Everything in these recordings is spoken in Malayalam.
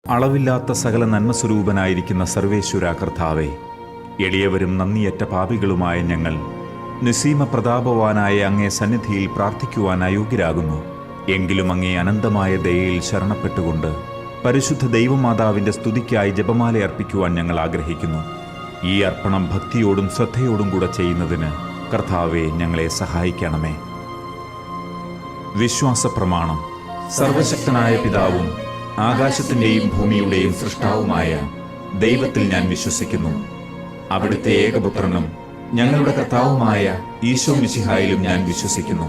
അളവില്ലാത്ത സകല നന്മസ്വരൂപനായിരിക്കുന്ന സർവേശ്വര കർത്താവേ, എളിയവരും നന്ദിയറ്റ പാപികളുമായ ഞങ്ങൾ നിസീമ പ്രതാപവാനായ അങ്ങേ സന്നിധിയിൽ പ്രാർത്ഥിക്കുവാൻ അയോഗ്യരാകുന്നു. എങ്കിലും അങ്ങേ അനന്തമായ ദയയിൽ ശരണപ്പെട്ടുകൊണ്ട് പരിശുദ്ധ ദൈവമാതാവിൻ്റെ സ്തുതിക്കായി ജപമാല അർപ്പിക്കുവാൻ ഞങ്ങൾ ആഗ്രഹിക്കുന്നു. ഈ അർപ്പണം ഭക്തിയോടും ശ്രദ്ധയോടും കൂടെ ചെയ്യുന്നതിന് കർത്താവെ ഞങ്ങളെ സഹായിക്കണമേ. വിശ്വാസ പ്രമാണം. സർവശക്തനായ പിതാവും ആകാശത്തിൻ്റെയും ഭൂമിയുടെയും സൃഷ്ടാവുമായ ദൈവത്തിൽ ഞാൻ വിശ്വസിക്കുന്നു. അവിടുത്തെ ഏകപുത്രനും ഞങ്ങളുടെ കർത്താവുമായ ഈശോ മിശിഹായിലും ഞാൻ വിശ്വസിക്കുന്നു.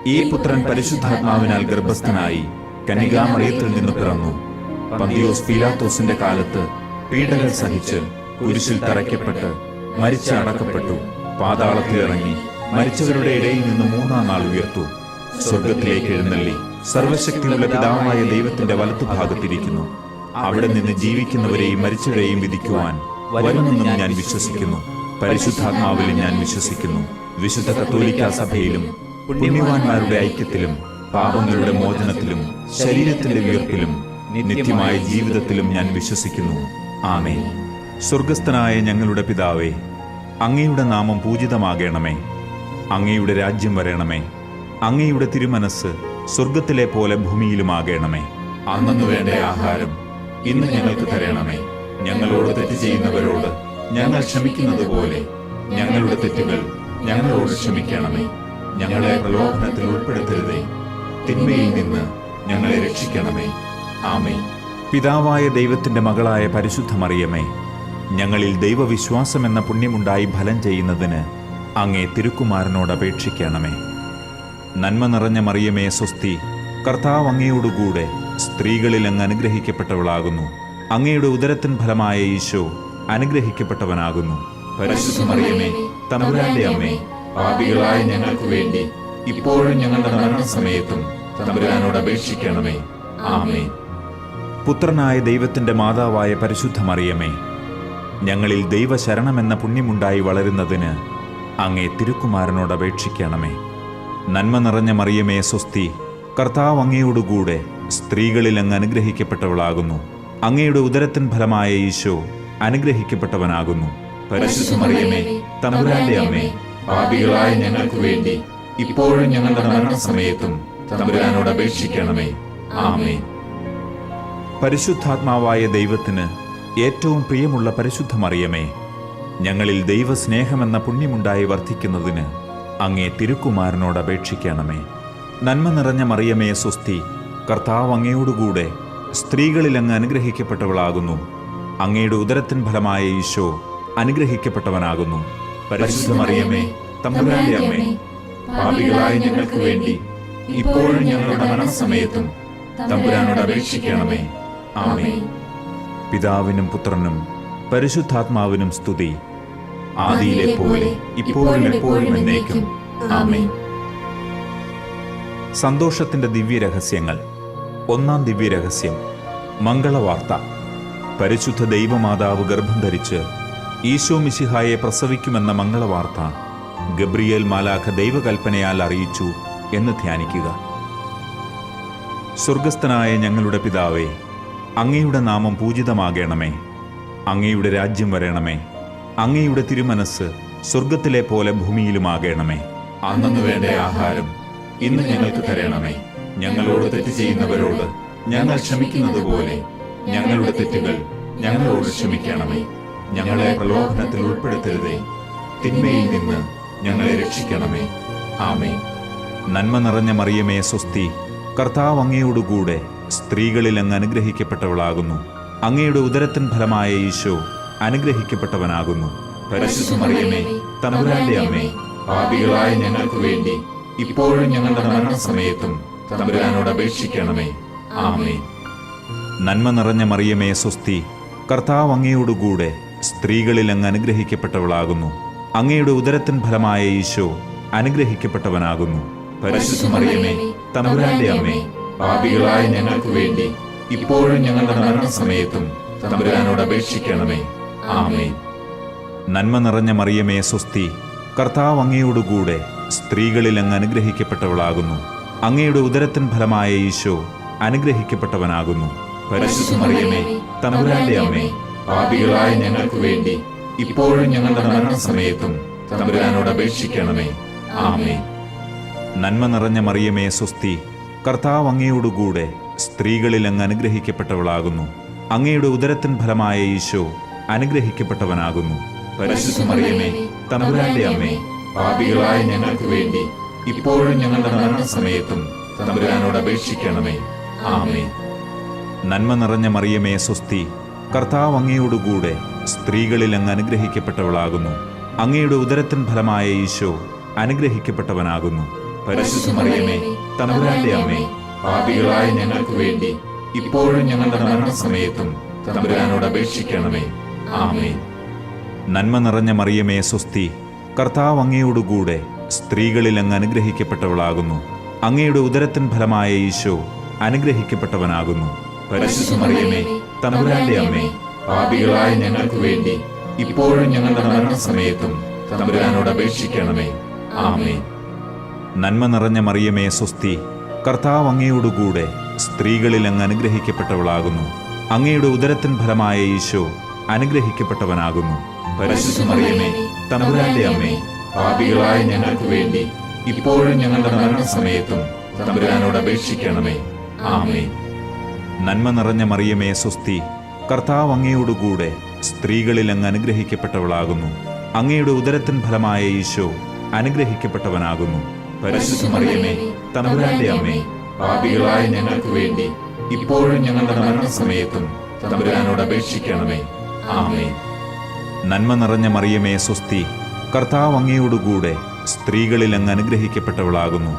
ഈ പുത്രൻ പരിശുദ്ധാത്മാവിനാൽ ഗർഭസ്ഥനായി കന്യകാമറിയത്തിൽ നിന്ന് പിറന്നു. പന്തിയോസ് പീലാത്തോസിന്റെ കാലത്ത് പീഡകൾ സഹിച്ച് കുരിശിൽ തറയ്ക്കപ്പെട്ട് മരിച്ച് അടക്കപ്പെട്ടു. പാതാളത്തിൽ ഇറങ്ങി മരിച്ചവരുടെ ഇടയിൽ നിന്ന് മൂന്നാം നാൾ ഉയർത്തു. സ്വർഗത്തിലേക്ക് എഴുന്നള്ളി സർവശക്തിയുള്ള പിതാവായ ദൈവത്തിന്റെ വലത്തുഭാഗത്തിരിക്കുന്നു. അവിടെ നിന്ന് ജീവിക്കുന്നവരെയും മരിച്ചവരെയും വിധിക്കുവാൻ വരുമെന്നും ഞാൻ വിശ്വസിക്കുന്നു. പരിശുദ്ധാത്മാവിലും ഞാൻ വിശ്വസിക്കുന്നു. വിശുദ്ധ കത്തോലിക്കാ സഭയിലും പുണ്യവാന്മാരുടെ ഐക്യത്തിലും പാപങ്ങളുടെ മോചനത്തിലും ശരീരത്തിന്റെ ഉയർപ്പിലും നിത്യമായ ജീവിതത്തിലും ഞാൻ വിശ്വസിക്കുന്നു. ആമേൻ. സ്വർഗസ്ഥനായ ഞങ്ങളുടെ പിതാവേ, അങ്ങയുടെ നാമം പൂജിതമാകണമേ. അങ്ങയുടെ രാജ്യം വരണമേ. അങ്ങയുടെ തിരുമനസ് സ്വർഗത്തിലെ പോലെ ഭൂമിയിലുമാകണമേ. അന്നു വേണ്ട ആഹാരം ഇന്ന് ഞങ്ങൾക്ക് തരണമേ. ഞങ്ങളോട് തെറ്റ് ചെയ്യുന്നവരോട് ഞങ്ങൾ ക്ഷമിക്കുന്നത് പോലെ ഞങ്ങളുടെ തെറ്റുകൾ ഞങ്ങളോട് ക്ഷമിക്കണമേ. ഞങ്ങളെ പ്രലോഭനത്തിൽ ഉൾപ്പെടുത്തരുതേ, തിന്മയിൽ നിന്ന് ഞങ്ങളെ രക്ഷിക്കണമേ. ആമേൻ. പിതാവായ ദൈവത്തിന്റെ മകളായ പരിശുദ്ധ മറിയമേ, ഞങ്ങളിൽ ദൈവവിശ്വാസം എന്ന പുണ്യമുണ്ടായി ഫലം ചെയ്യുന്നതിന് അങ്ങേ തിരുക്കുമാരനോട് അപേക്ഷിക്കണമേ. നന്മ നിറഞ്ഞ മറിയമേ സ്വസ്തി, കർത്താവ് അങ്ങയോടുകൂടെ സ്ത്രീകളിൽ അങ്ങ് അനുഗ്രഹിക്കപ്പെട്ടവളാകുന്നു. അങ്ങയുടെ ഉദരത്തിൻ ഫലമായ ഈശോ അനുഗ്രഹിക്കപ്പെട്ടവനാകുന്നു. പരിശുദ്ധ മറിയമേ, തമ്പുരാന്റെ അമ്മേ, പാപികളായ ഞങ്ങൾക്ക് വേണ്ടി ഇപ്പോഴും ഞങ്ങളുടെ മരണസമയത്തും തമ്പുരാനോട് അപേക്ഷിക്കണമേ. ആമേൻ. പുത്രനായ ദൈവത്തിന്റെ മാതാവായ പരിശുദ്ധ മറിയമേ, ഞങ്ങളിൽ ദൈവശരണമെന്ന പുണ്യമുണ്ടായി വളരുന്നതിന് അങ്ങേ തിരുക്കുമാരനോട് അപേക്ഷിക്കണമേ. നന്മ നിറഞ്ഞ മറിയമേ സ്വസ്തി, കർത്താവ് അങ്ങയോടുകൂടെ സ്ത്രീകളിൽ അങ്ങ് അനുഗ്രഹിക്കപ്പെട്ടവളാകുന്നു. അങ്ങയുടെ ഉദരത്തിൻ ഫലമായ ഈശോ അനുഗ്രഹിക്കപ്പെട്ടവനാകുന്നു. പരിശുദ്ധ മറിയമേ, തമ്പുരാന്റെ അമ്മേ, പാപികളായ ഞങ്ങൾക്ക് വേണ്ടി ഇപ്പോഴും ഞങ്ങളുടെ മരണസമയത്തും തമ്പുരാനോട് അപേക്ഷിക്കണമേ. ആമേൻ. പരിശുദ്ധാത്മാവായ ദൈവത്തിന് ഏറ്റവും പ്രിയമുള്ള പരിശുദ്ധ മറിയമേ, ഞങ്ങളിൽ ദൈവസ്നേഹമെന്ന പുണ്യമുണ്ടായി വർദ്ധിക്കുന്നതിന് അങ്ങേ തിരുക്കുമാരനോട് അപേക്ഷിക്കണമേ. നന്മ നിറഞ്ഞ മറിയമേ സ്വസ്തി, കർത്താവ് അങ്ങയോടുകൂടെ സ്ത്രീകളിൽ അങ്ങ് അനുഗ്രഹിക്കപ്പെട്ടവളാകുന്നു. അങ്ങയുടെ ഉദരത്തിൻ ഫലമായ ഈശോ അനുഗ്രഹിക്കപ്പെട്ടവനാകുന്നു. പരിശുദ്ധ മറിയമേ, തമ്പുരാന്റെ അമ്മേ, പാപികളായ ഞങ്ങൾക്ക് വേണ്ടി ഇപ്പോഴും ഞങ്ങളുടെ മരണസമയത്തും തമ്പുരാനോട് അപേക്ഷിക്കണമേ. ആമേൻ. പിതാവിനും പുത്രനും പരിശുദ്ധാത്മാവിനും സ്തുതി, ആദിയിലെ പോലെ ഇപ്പോഴും എപ്പോഴും എന്നേക്കും. ആമേൻ. സന്തോഷത്തിന്റെ ദിവ്യരഹസ്യങ്ങൾ. ഒന്നാം ദിവ്യരഹസ്യം, മംഗളവാർത്ത. പരിശുദ്ധ ദൈവമാതാവ് ഗർഭം ധരിച്ച് ഈശോ മിശിഹായെ പ്രസവിക്കുമെന്ന മംഗളവാർത്ത ഗബ്രിയേൽ മാലാഖ ദൈവകൽപ്പനയാൽ അറിയിച്ചു എന്ന് ധ്യാനിക്കുക. സ്വർഗസ്ഥനായ ഞങ്ങളുടെ പിതാവേ, അങ്ങയുടെ നാമം പൂജിതമാകണമേ. അങ്ങയുടെ രാജ്യം വരണമേ. അങ്ങയുടെ തിരുമനസ് സ്വർഗത്തിലെ പോലെ ഭൂമിയിലുമാകണമേ. അന്നു വേണ്ട ആഹാരം ഇന്ന് ഞങ്ങൾക്ക് തരണമേ. ഞങ്ങളോട് തെറ്റ് ചെയ്യുന്നവരോട് ഞങ്ങൾ ക്ഷമിക്കുന്നത് പോലെ ഞങ്ങളുടെ തെറ്റുകൾ ഞങ്ങളോട് ക്ഷമിക്കണമേ. ഞങ്ങളെ പ്രലോഭനത്തിൽ ഉൾപ്പെടുത്തരുതേ, തിന്മയിൽ നിന്ന് ഞങ്ങളെ രക്ഷിക്കണമേ. ആമേൻ. നന്മ നിറഞ്ഞ മറിയമേ സ്വസ്തി, കർത്താവ് അങ്ങയോടുകൂടെ സ്ത്രീകളിൽ അങ്ങ് അനുഗ്രഹിക്കപ്പെട്ടവളാകുന്നു. അങ്ങയുടെ ഉദരത്തിൻ ഫലമായ ഈശോ അനുഗ്രഹിക്കപ്പെട്ടവനാകുന്നു. പരിശുദ്ധ മറിയമേ, തമ്പുരാന്റെ അമ്മേ, പാപികളായ ഞങ്ങൾക്ക് വേണ്ടി ഇപ്പോഴും ഞങ്ങളുടെ മരണസമയത്തും തമ്പുരാനോട് അപേക്ഷിക്കണമേ. ആമേൻ. നന്മ നിറഞ്ഞ മറിയമേ സ്വസ്തി, കർത്താവ് അങ്ങയോടുകൂടെ സ്ത്രീകളിൽ അങ്ങ് അനുഗ്രഹിക്കപ്പെട്ടവളാകുന്നു. അങ്ങയുടെ ഉദരത്തിൻ ഫലമായ ഈശോ അനുഗ്രഹിക്കപ്പെട്ടവനാകുന്നു. പരിശുദ്ധ മറിയമേ, തമ്പുരാന്റെ അമ്മേ, പാപികളായ ഞങ്ങൾക്ക് വേണ്ടി ഇപ്പോഴും ഞങ്ങളുടെ മരണസമയത്തും തമ്പുരാനോട് അപേക്ഷിക്കണമേ. ആമേൻ. നന്മ നിറഞ്ഞ മറിയമേ സ്വസ്തി, കർത്താവ് അങ്ങയോടുകൂടെ സ്ത്രീകളിൽ അങ്ങ് അനുഗ്രഹിക്കപ്പെട്ടവളാകുന്നു. അങ്ങയുടെ ഉദരത്തിൻ ഫലമായ ഈശോ അനുഗ്രഹിക്കപ്പെട്ടവനാകുന്നു. പരിശുദ്ധ മറിയമേ തമ്പുരാന്റെ അമ്മേ, പാപികളായ ഞങ്ങൾക്ക് വേണ്ടി ഇപ്പോഴും ഞങ്ങളുടെ മരണസമയത്തും തമ്പുരാനോട് അപേക്ഷിക്കണമേ. ആമേൻ. നന്മ നിറഞ്ഞ മറിയമേ സ്വസ്തി, കർത്താവ് അങ്ങയോടുകൂടെ സ്ത്രീകളിൽ അങ്ങ് അനുഗ്രഹിക്കപ്പെട്ടവളാകുന്നു. അങ്ങയുടെ ഉദരത്തിൻ ഫലമായ ഈശോ അനുഗ്രഹിക്കപ്പെട്ടവനാകുന്നു. പരിശുദ്ധ മറിയമേ തമ്പുരാന്റെ അമ്മേ, പാപികളായ ഞങ്ങൾക്ക് വേണ്ടി ഇപ്പോഴും ഞങ്ങളുടെ മരണസമയത്തും തമ്പുരാനോട് അപേക്ഷിക്കണമേ. ആമേൻ. നന്മ നിറഞ്ഞ മറിയമേ സ്വസ്തി, കർത്താവ് അങ്ങയോടുകൂടെ സ്ത്രീകളിൽ അങ്ങ് അനുഗ്രഹിക്കപ്പെട്ടവളാകുന്നു. അങ്ങയുടെ ഉദരത്തിൻ ഫലമായ ഈശോ അനുഗ്രഹിക്കപ്പെട്ടവനാകുന്നു. പരിശുദ്ധ മറിയമേ തമ്പുരാന്റെ അമ്മേ, പാപികളായ ഞങ്ങൾക്ക് വേണ്ടി ഇപ്പോഴും ഞങ്ങളുടെ മരണസമയത്തും തമ്പുരാനോട് അപേക്ഷിക്കണമേ. ആമേൻ. നന്മ നിറഞ്ഞ മറിയമേ സ്വസ്തി, കർത്താവ് അങ്ങയോടുകൂടെ സ്ത്രീകളിൽ അങ്ങ് അനുഗ്രഹിക്കപ്പെട്ടവളാകുന്നു. അങ്ങയുടെ ഉദരത്തിൻ ഫലമായ ഈശോ അനുഗ്രഹിക്കപ്പെട്ടവനാകുന്നു. പരിശുദ്ധ മറിയമേ തമ്പുരാന്റെ അമ്മേ, പാപികളായ ഞങ്ങൾക്ക് വേണ്ടി ഇപ്പോഴും ഞങ്ങളുടെ മരണസമയത്തും തമ്പുരാനോട് അപേക്ഷിക്കണമേ. ആമേൻ. നന്മ നിറഞ്ഞ മറിയമേ സ്വസ്തി, കർത്താവ് അങ്ങയോടുകൂടെ സ്ത്രീകളിൽ അങ്ങ് അനുഗ്രഹിക്കപ്പെട്ടവളാകുന്നു. അങ്ങയുടെ ഉദരത്തിൻ ഫലമായ ഈശോ അനുഗ്രഹിക്കപ്പെട്ടവനാകുന്നു. പരിശുദ്ധ മറിയമേ തമ്പുരാന്റെ അമ്മേ, പാപികളായ ഞങ്ങൾക്ക് വേണ്ടി ഇപ്പോഴും ഞങ്ങളുടെ മരണസമയത്തും തമ്പുരാനോട് അപേക്ഷിക്കണമേ. ആമേൻ. നന്മ നിറഞ്ഞ മറിയമേ സ്വസ്തി, കർത്താവ് അങ്ങയോടുകൂടെ സ്ത്രീകളിൽ അങ്ങ് അനുഗ്രഹിക്കപ്പെട്ടവളാകുന്നു. അങ്ങയുടെ ഉദരത്തിൻ ഫലമായ ഈശോ അനുഗ്രഹിക്കപ്പെട്ടവനാകുന്നു. പരിശുദ്ധ മറിയമേ തമ്പുരാന്റെ അമ്മേ, പാപികളായ ഞങ്ങൾക്ക് വേണ്ടി ഇപ്പോഴും ഞങ്ങളുടെ മരണസമയത്തും തമ്പുരാനോട് അപേക്ഷിക്കണമേ. ആമേൻ. നന്മ നിറഞ്ഞ മറിയമേ സ്വസ്തി, കർത്താവ് അങ്ങയോടുകൂടെ സ്ത്രീകളിൽ അങ്ങ് അനുഗ്രഹിക്കപ്പെട്ടവളാകുന്നു.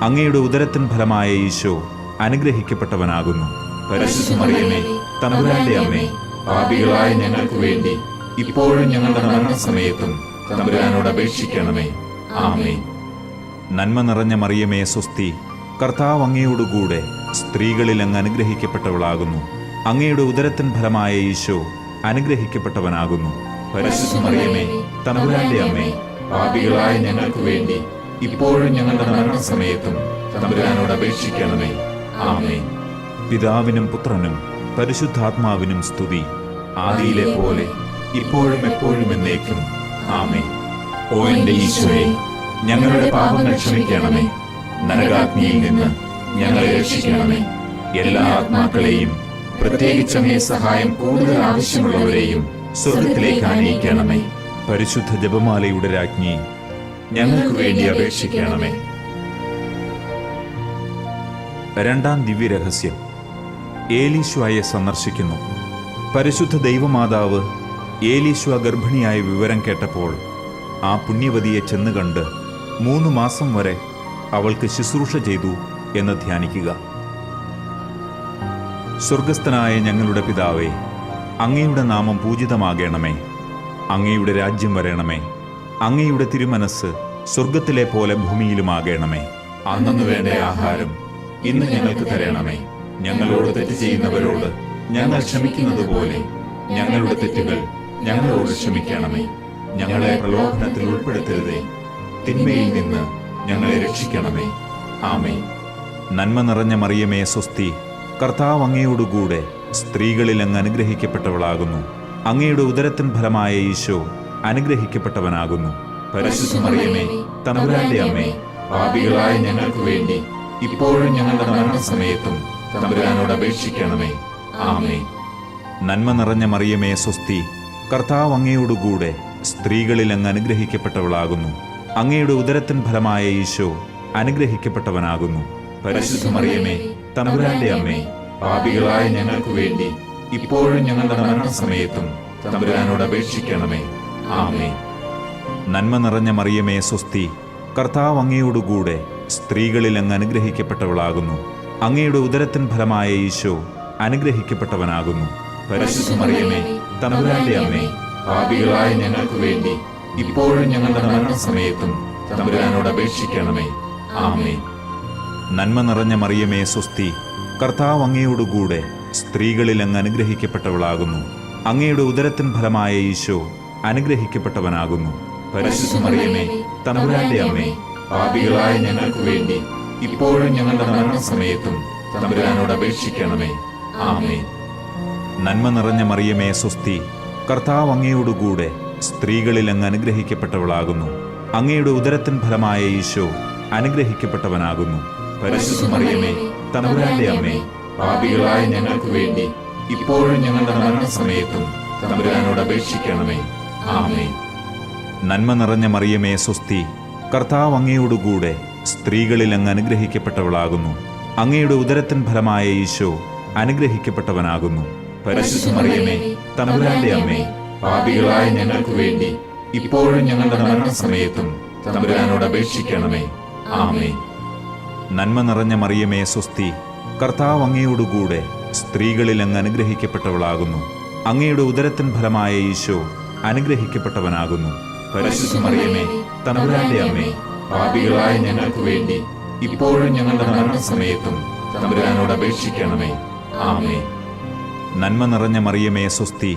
അങ്ങയുടെ ഉദരത്തിൻ ഫലമായ ഈശോ അനുഗ്രഹിക്കപ്പെട്ടവനാകുന്നു. പരിശുദ്ധ മറിയമേ തമ്പുരാന്റെ അമ്മേ, പാപികളായ ഞങ്ങൾക്ക് വേണ്ടി ഇപ്പോഴും ഞങ്ങളുടെ മരണസമയത്തും തമ്പുരാനോട് അപേക്ഷിക്കണമേ. ആമേൻ. നന്മ നിറഞ്ഞ മറിയമേ സ്വസ്തി, കർത്താവ് അങ്ങയോടുകൂടെ സ്ത്രീകളിൽ അങ്ങ് അനുഗ്രഹിക്കപ്പെട്ടവളാകുന്നു. അങ്ങയുടെ ഉദരത്തിൻ ഫലമായ ഈശോ അനുഗ്രഹിക്കപ്പെട്ടവനാകുന്നു. പരിശുദ്ധ മറിയമേ തമ്പുരാന്റെ അമ്മേ, പാപികളായ ഞങ്ങൾക്ക് വേണ്ടി ഇപ്പോഴും ഞങ്ങളുടെ മരണസമയത്തും തമ്പുരാനോട് അപേക്ഷിക്കണമേ. ആമേൻ. പിതാവിനും പുത്രനും പരിശുദ്ധാത്മാവിനും സ്തുതി, ആദിയിലെ പോലെ ഇപ്പോഴും എപ്പോഴും എന്നേക്കും. ആമേൻ. ഓ എന്റെ ഈശോയെ, ഞങ്ങളുടെ പാപങ്ങൾ ക്ഷമിക്കണമേ. നരകാഗ്നിയിൽ നിന്ന് ഞങ്ങളെ രക്ഷിക്കണമേ. എല്ലാ ആത്മാക്കളെയും, പ്രത്യേകിച്ച് അങ്ങേ സഹായം കൂടുതൽ ആവശ്യമുള്ളവരെയും സ്വർഗത്തിലേക്ക് ആനയിക്കണമേ. പരിശുദ്ധ ജപമാലയുടെ രാജ്ഞി, ഞങ്ങൾക്ക് വേണ്ടി അപേക്ഷിക്കണമേ. രണ്ടാം ദിവ്യരഹസ്യം, ഏലീശ്വയെ സന്ദർശിക്കുന്നു. പരിശുദ്ധ ദൈവമാതാവ് ഏലീശ്വ ഗർഭിണിയായ വിവരം കേട്ടപ്പോൾ ആ പുണ്യവതിയെ ചെന്ന് കണ്ട് 3 മാസം വരെ അവൾക്ക് ശുശ്രൂഷ ചെയ്തു എന്ന് ധ്യാനിക്കുക. സ്വർഗസ്ഥനായ ഞങ്ങളുടെ പിതാവേ, അങ്ങയുടെ നാമം പൂജിതമാകണമേ. അങ്ങയുടെ രാജ്യം വരണമേ. അങ്ങയുടെ തിരുമനസ് സ്വർഗത്തിലെ പോലെ ഭൂമിയിലുമാകണമേ. അന്നു വേണ്ട ആഹാരം ഇന്ന് ഞങ്ങൾക്ക് തരണമേ. ഞങ്ങളോട് തെറ്റ് ചെയ്യുന്നവരോട് ഞങ്ങൾ ക്ഷമിക്കുന്നത് പോലെ ഞങ്ങളുടെ തെറ്റുകൾ ഞങ്ങളോട് ക്ഷമിക്കണമേ. ഞങ്ങളെ പ്രലോഭനത്തിൽ ഉൾപ്പെടുത്തരുതേ, തിന്മയിൽ നിന്ന് ഞങ്ങളെ രക്ഷിക്കണമേ. ആമേൻ. നന്മ നിറഞ്ഞ മറിയമേ സ്വസ്തി, കർത്താവ് അങ്ങയോടുകൂടെ സ്ത്രീകളിൽ അങ്ങ് അനുഗ്രഹിക്കപ്പെട്ടവളാകുന്നു. അങ്ങയുടെ ഉദരത്തിൻ ഫലമായ ഈശോ അനുഗ്രഹിക്കപ്പെട്ടവനാകുന്നു. പരിശുദ്ധ മറിയമേ തമ്പുരാന്റെ അമ്മേ, പാപികളായ ഞങ്ങൾക്ക് വേണ്ടി ഇപ്പോഴും ഞങ്ങളുടെ മരണസമയത്തും തമ്പുരാനോട് അപേക്ഷിക്കണമേ. ആമേൻ. നന്മ നിറഞ്ഞ മറിയമേ സ്വസ്തി, കർത്താവ് അങ്ങയോടുകൂടെ സ്ത്രീകളിൽ അങ്ങ് അനുഗ്രഹിക്കപ്പെട്ടവളാകുന്നു. അങ്ങയുടെ ഉദരത്തിൻ ഫലമായ ഈശോ അനുഗ്രഹിക്കപ്പെട്ടവനാകുന്നു. പരിശുദ്ധ മറിയമേ തമ്പുരാന്റെ അമ്മേ, പാപികളായ ഞങ്ങൾക്ക് വേണ്ടി ഇപ്പോഴും ഞങ്ങളുടെ മരണസമയത്തും തമ്പുരാനോട് അപേക്ഷിക്കണമേ. ആമേൻ. നന്മ നിറഞ്ഞ മറിയമേ സ്വസ്തി, കർത്താവ് അങ്ങയോടുകൂടെ സ്ത്രീകളിൽ അങ്ങ് അനുഗ്രഹിക്കപ്പെട്ടവളാകുന്നു. അങ്ങയുടെ ഉദരത്തിൻ ഫലമായ ഈശോ അനുഗ്രഹിക്കപ്പെട്ടവനാകുന്നു. പരിശുദ്ധ മറിയമേ തമ്പുരാന്റെ അമ്മേ, പാപികളായ ഞങ്ങൾക്ക് വേണ്ടി ഇപ്പോഴും ഞങ്ങളുടെ മരണസമയത്തും തമ്പുരാനോട് അപേക്ഷിക്കണമേ. ആമേൻ. നന്മ നിറഞ്ഞ മറിയമേ സ്വസ്തി, കർത്താവ് അങ്ങയോടുകൂടെ സ്ത്രീകളിൽ അങ്ങ് അനുഗ്രഹിക്കപ്പെട്ടവളാകുന്നു. അങ്ങയുടെ ഉദരത്തിൻ ഫലമായ ഈശോ അനുഗ്രഹിക്കപ്പെട്ടവനാകുന്നു. പരിശുദ്ധ മറിയമേ തമ്പുരാന്റെ അമ്മേ, പാപികളായ ഞങ്ങൾക്ക് വേണ്ടി ഇപ്പോഴും ഞങ്ങളുടെ മരണസമയത്തും തമ്പുരാനോട് അപേക്ഷിക്കണമേ. ആമേൻ. നന്മ നിറഞ്ഞ മറിയമേ സ്വസ്തി, കർത്താവ് അങ്ങയോടുകൂടെ സ്ത്രീകളിൽ അങ്ങ് അനുഗ്രഹിക്കപ്പെട്ടവളാകുന്നു. അങ്ങയുടെ ഉദരത്തിൻ ഫലമായ ഈശോ അനുഗ്രഹിക്കപ്പെട്ടവനാകുന്നു. പരിശുദ്ധ മറിയമേ, തമ്പുരാന്റെ അമ്മേ, പാപികളായ ഞങ്ങൾക്ക് വേണ്ടി ഇപ്പോഴും ഞങ്ങളുടെ മരണസമയത്തും തമ്പുരാനോട് അപേക്ഷിക്കണമേ. ആമേൻ. നന്മ നിറഞ്ഞ മറിയമേ സ്വസ്തി, കർത്താവ് അങ്ങയോടുകൂടെ സ്ത്രീകളിൽ അങ്ങ് അനുഗ്രഹിക്കപ്പെട്ടവളാകുന്നു. അങ്ങയുടെ ഉദരത്തിൻ ഫലമായ ഈശോ അനുഗ്രഹിക്കപ്പെട്ടവനാകുന്നു. പരിശുദ്ധ മറിയമേ, തമ്പുരാന്റെ അമ്മേ, പാപികളായ ഞങ്ങൾക്ക് വേണ്ടി ഇപ്പോഴും ഞങ്ങളുടെ മരണസമയത്തും തമ്പുരാനോട് അപേക്ഷിക്കണമേ. ആമേൻ. നന്മ നിറഞ്ഞ മറിയമേ സ്വസ്തി, കർത്താവ് അങ്ങയോടുകൂടെ സ്ത്രീകളിൽ അങ്ങ് അനുഗ്രഹിക്കപ്പെട്ടവളാകുന്നു. അങ്ങയുടെ ഉദരത്തിൻ ഫലമായ ഈശോ അനുഗ്രഹിക്കപ്പെട്ടവനാകുന്നു. പരിശുദ്ധ മറിയമേ, തമ്പുരാന്റെ അമ്മേ, പാപികളായ ഞങ്ങൾക്ക് വേണ്ടി ഇപ്പോഴും ഞങ്ങളുടെ മരണസമയത്തും തമ്പുരാനോട് അപേക്ഷിക്കണമേ. ആമേൻ. നന്മ നിറഞ്ഞ മറിയമേ സ്വസ്തി,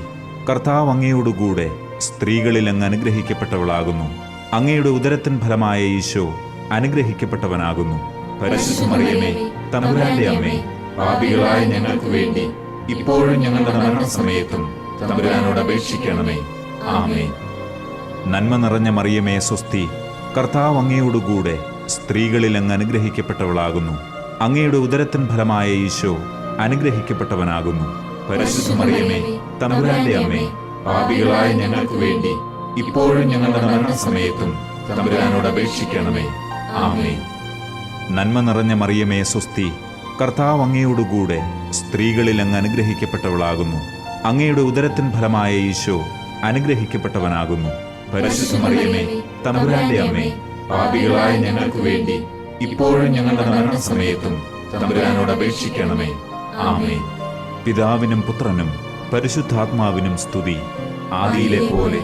കർത്താവ് അങ്ങയോടുകൂടെ സ്ത്രീകളിൽ അങ്ങ് അനുഗ്രഹിക്കപ്പെട്ടവളാകുന്നു. അങ്ങയുടെ ഉദരത്തിൻ ഫലമായ ഈശോ അനുഗ്രഹിക്കപ്പെട്ടവനാകുന്നു. പരിശുദ്ധ മറിയമേ, തമ്പുരാന്റെ അമ്മേ, പാപികളായ ഞങ്ങൾക്ക് വേണ്ടി ഇപ്പോഴും ഞങ്ങളുടെ മരണസമയത്തും തമ്പുരാനോട് അപേക്ഷിക്കണമേ. ആമേൻ. നന്മ നിറഞ്ഞ മറിയമേ സ്വസ്തി, കർത്താവ് അങ്ങയോടുകൂടെ സ്ത്രീകളിൽ അങ്ങ് അനുഗ്രഹിക്കപ്പെട്ടവളാകുന്നു. അങ്ങയുടെ ഉദരത്തിൻ ഫലമായ ഈശോ അനുഗ്രഹിക്കപ്പെട്ടവനാകുന്നു. പരിശുദ്ധ മറിയമേ, തമ്പുരാന്റെ അമ്മേ, പാപികളായ ഞങ്ങൾക്ക് വേണ്ടി ഇപ്പോഴും ഞങ്ങളുടെ മരണസമയത്തും തമ്പുരാനോട് അപേക്ഷിക്കണമേ. ആമേൻ. നന്മ നിറഞ്ഞ മറിയമേ സ്വസ്തി, കർത്താവ് അങ്ങയോടുകൂടെ സ്ത്രീകളിൽ അങ്ങ് അനുഗ്രഹിക്കപ്പെട്ടവളാകുന്നു. അങ്ങയുടെ ഉദരത്തിൻ ഫലമായ ഈശോ അനുഗ്രഹിക്കപ്പെട്ടവനാകുന്നു. പരിശുദ്ധ മറിയമേ, തമ്പുരാന്റെ അമ്മേ, പാപികളായ ഞങ്ങൾക്ക് വേണ്ടി ഇപ്പോഴും ഞങ്ങളുടെ മരണസമയത്തും തമ്പുരാനോട് അപേക്ഷിക്കണമേ. ആമേൻ. പിതാവിനും പുത്രനും പരിശുദ്ധാത്മാവിനും സ്തുതി, ആദിയിലെ പോലെ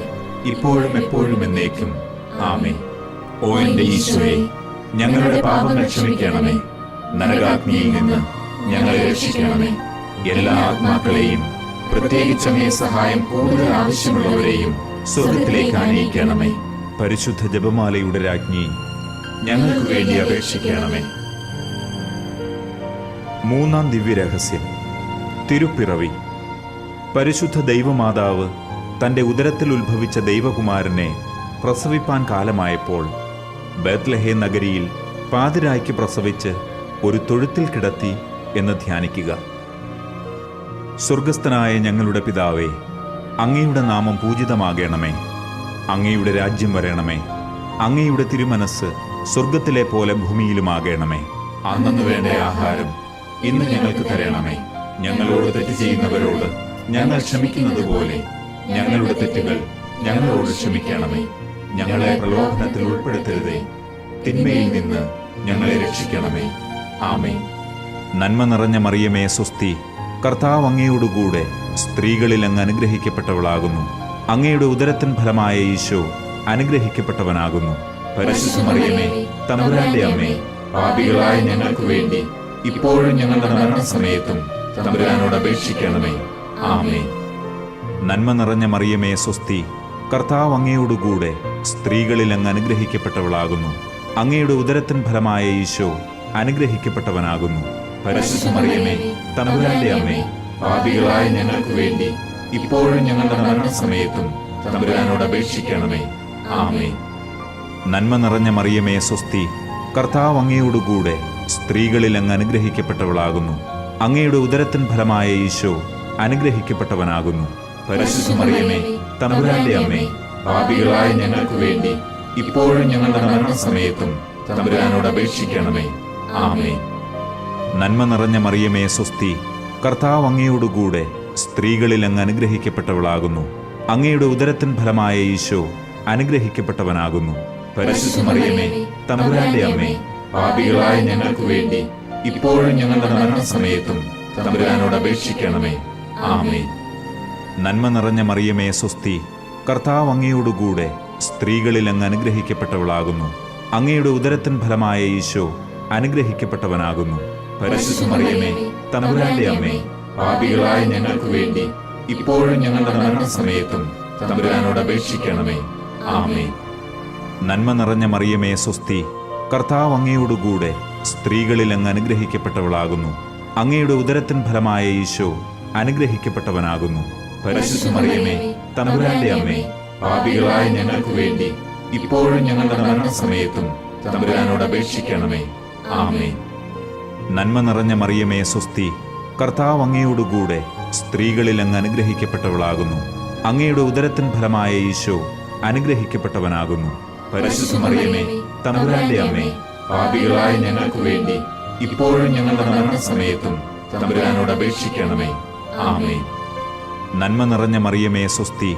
ഇപ്പോഴും എപ്പോഴും എന്നേക്കും. ആമേൻ. ഓ എന്റെ ഈശോയെ, ഞങ്ങളുടെ പാപങ്ങൾ ക്ഷമിക്കണമേ. നരകാഗ്നിയിൽ നിന്ന് ഞങ്ങളെ രക്ഷിക്കണമേ. എല്ലാ ആത്മാക്കളെയും, പ്രത്യേകിച്ച് അങ്ങേ സഹായം കൂടുതൽ ആവശ്യമുള്ളവരെയും സ്വർഗത്തിലേക്ക് ആനയിക്കണമേ. പരിശുദ്ധ ജപമാലയുടെ രാജ്ഞി, ഞങ്ങൾക്ക് വേണ്ടി അപേക്ഷിക്കണമേ. മൂന്നാം ദിവ്യരഹസ്യം, തിരുപ്പിറവി. പരിശുദ്ധ ദൈവമാതാവ് തന്റെ ഉദരത്തിൽ ഉത്ഭവിച്ച ദൈവകുമാരനെ പ്രസവിപ്പാൻ കാലമായപ്പോൾ ബേത്ലഹേം നഗരിയിൽ പാതിരായ്ക്ക് പ്രസവിച്ച് ഒരു തൊഴുത്തിൽ കിടത്തി എന്ന് ധ്യാനിക്കുക. സ്വർഗസ്ഥനായ ഞങ്ങളുടെ പിതാവേ, അങ്ങയുടെ നാമം പൂജിതമാകണമേ. അങ്ങയുടെ രാജ്യം വരണമേ. അങ്ങയുടെ തിരുമനസ് സ്വർഗത്തിലെ പോലെ ഭൂമിയിലുമാകണമേ. അന്നു വേണ്ട ആഹാരം ഇന്ന് ഞങ്ങൾക്ക് തരണമേ. ഞങ്ങളോട് തെറ്റ് ചെയ്യുന്നവരോട് ഞങ്ങൾ ക്ഷമിക്കുന്നത് പോലെ ഞങ്ങളുടെ തെറ്റുകൾ ഞങ്ങളോട് ക്ഷമിക്കണമേ. ഞങ്ങളെ പ്രലോഭനത്തിൽ ഉൾപ്പെടുത്തരുതേ, തിന്മയിൽ നിന്ന് ഞങ്ങളെ രക്ഷിക്കണമേ. ആമേൻ. നന്മ നിറഞ്ഞ മറിയമേ സ്വസ്തി, കർത്താവ് അങ്ങയോടുകൂടെ സ്ത്രീകളിൽ അങ്ങ് അനുഗ്രഹിക്കപ്പെട്ടവളാകുന്നു. അങ്ങയുടെ ഉദരത്തിൻ ഫലമായ ഈശോ അനുഗ്രഹിക്കപ്പെട്ടവനാകുന്നു. പരിശുദ്ധ മറിയമേ, തമ്പുരാന്റെ അമ്മേ, പാപികളായ ഞങ്ങൾക്ക് വേണ്ടി ഇപ്പോഴും ഞങ്ങളുടെ മരണസമയത്തും തമ്പുരാനോട് അപേക്ഷിക്കണമേ. ആമേൻ. നന്മ നിറഞ്ഞ മറിയമേ സ്വസ്തി, കർത്താവ് അങ്ങയോടുകൂടെ സ്ത്രീകളിൽ അങ്ങ് അനുഗ്രഹിക്കപ്പെട്ടവളാകുന്നു. അങ്ങയുടെ ഉദരത്തിൻ ഫലമായ ഈശോ അനുഗ്രഹിക്കപ്പെട്ടവനാകുന്നു. പരിശുദ്ധ മറിയമേ, തമ്പുരാന്റെ അമ്മേ, പാപികളായ ഞങ്ങൾക്ക് വേണ്ടി ഇപ്പോഴും ഞങ്ങളുടെ മരണസമയത്തും തമ്പുരാനോട് അപേക്ഷിക്കണമേ. ആമേൻ. നന്മ നിറഞ്ഞ മറിയമേ സ്വസ്തി, കർത്താവ് അങ്ങയോടുകൂടെ സ്ത്രീകളിൽ അങ്ങ് അനുഗ്രഹിക്കപ്പെട്ടവളാകുന്നു. അങ്ങയുടെ ഉദരത്തിൻ ഫലമായ ഈശോ അനുഗ്രഹിക്കപ്പെട്ടവനാകുന്നു. പരിശുദ്ധ മറിയമേ, തമ്പുരാന്റെ അമ്മേ, പാപികളായ ഞങ്ങൾക്ക് വേണ്ടി ഇപ്പോഴും ഞങ്ങളുടെ മരണസമയത്തും തമ്പുരാനോട് അപേക്ഷിക്കണമേ. ആമേൻ. നന്മ നിറഞ്ഞ മറിയമേ സ്വസ്തി, കർത്താവ് അങ്ങയോടുകൂടെ സ്ത്രീകളിൽ അങ്ങ് അനുഗ്രഹിക്കപ്പെട്ടവളാകുന്നു. അങ്ങയുടെ ഉദരത്തിൻ ഫലമായ ഈശോ അനുഗ്രഹിക്കപ്പെട്ടവനാകുന്നു. പരിശുദ്ധ മറിയമേ, തമ്പുരാന്റെ അമ്മേ, പാപികളായ ഞങ്ങൾക്ക് വേണ്ടി ഇപ്പോഴും ഞങ്ങളുടെ മരണസമയത്തും തമ്പുരാനോട് അപേക്ഷിക്കണമേ. ആമേൻ. നന്മ നിറഞ്ഞ മറിയമേ സ്വസ്തി, കർത്താവ് അങ്ങയോടുകൂടെ സ്ത്രീകളിൽ അങ്ങ് അനുഗ്രഹിക്കപ്പെട്ടവളാകുന്നു. അങ്ങയുടെ ഉദരത്തിൻ ഫലമായ ഈശോ അനുഗ്രഹിക്കപ്പെട്ടവനാകുന്നു. പരിശുദ്ധ മറിയമേ, തമ്പുരാന്റെ അമ്മേ, പാപികളായ ഞങ്ങൾക്ക് വേണ്ടി ഇപ്പോഴും ഞങ്ങളുടെ മരണസമയത്തും തമ്പുരാനോട് അപേക്ഷിക്കണമേ. ആമേൻ. നന്മ നിറഞ്ഞ മറിയമേ സ്വസ്തി, കർത്താവ് അങ്ങയോടുകൂടെ സ്ത്രീകളിൽ അങ്ങ് അനുഗ്രഹിക്കപ്പെട്ടവളാകുന്നു. അങ്ങയുടെ ഉദരത്തിൻ ഫലമായ ഈശോ അനുഗ്രഹിക്കപ്പെട്ടവനാകുന്നു. പരിശുദ്ധ മറിയമേ, തമ്പുരാന്റെ അമ്മേ, പാപികളായ ഞങ്ങൾക്ക് വേണ്ടി ഇപ്പോഴും ഞങ്ങളുടെ മരണസമയത്തും തമ്പുരാനോട് അപേക്ഷിക്കണമേ. ആമേൻ. നന്മ നിറഞ്ഞ മറിയമേ, സ്വസ്തി. കർത്താവ് അങ്ങയോടുകൂടെ സ്ത്രീകളിൽ അങ്ങ് അനുഗ്രഹിക്കപ്പെട്ടവളാകുന്നു. അങ്ങയുടെ ഉദരത്തിൻ ഫലമായ ഈശോ അനുഗ്രഹിക്കപ്പെട്ടവനാകുന്നു. പരിശുദ്ധ മറിയമേ, തമ്പുരാന്റെ അമ്മേ, പാപികളായ ഞങ്ങൾക്ക് വേണ്ടി ഇപ്പോഴും ഞങ്ങളുടെ മരണസമയത്തും തമ്പുരാനോട് അപേക്ഷിക്കണമേ. ആമേൻ. നന്മ നിറഞ്ഞ മറിയമേ, സ്വസ്തി.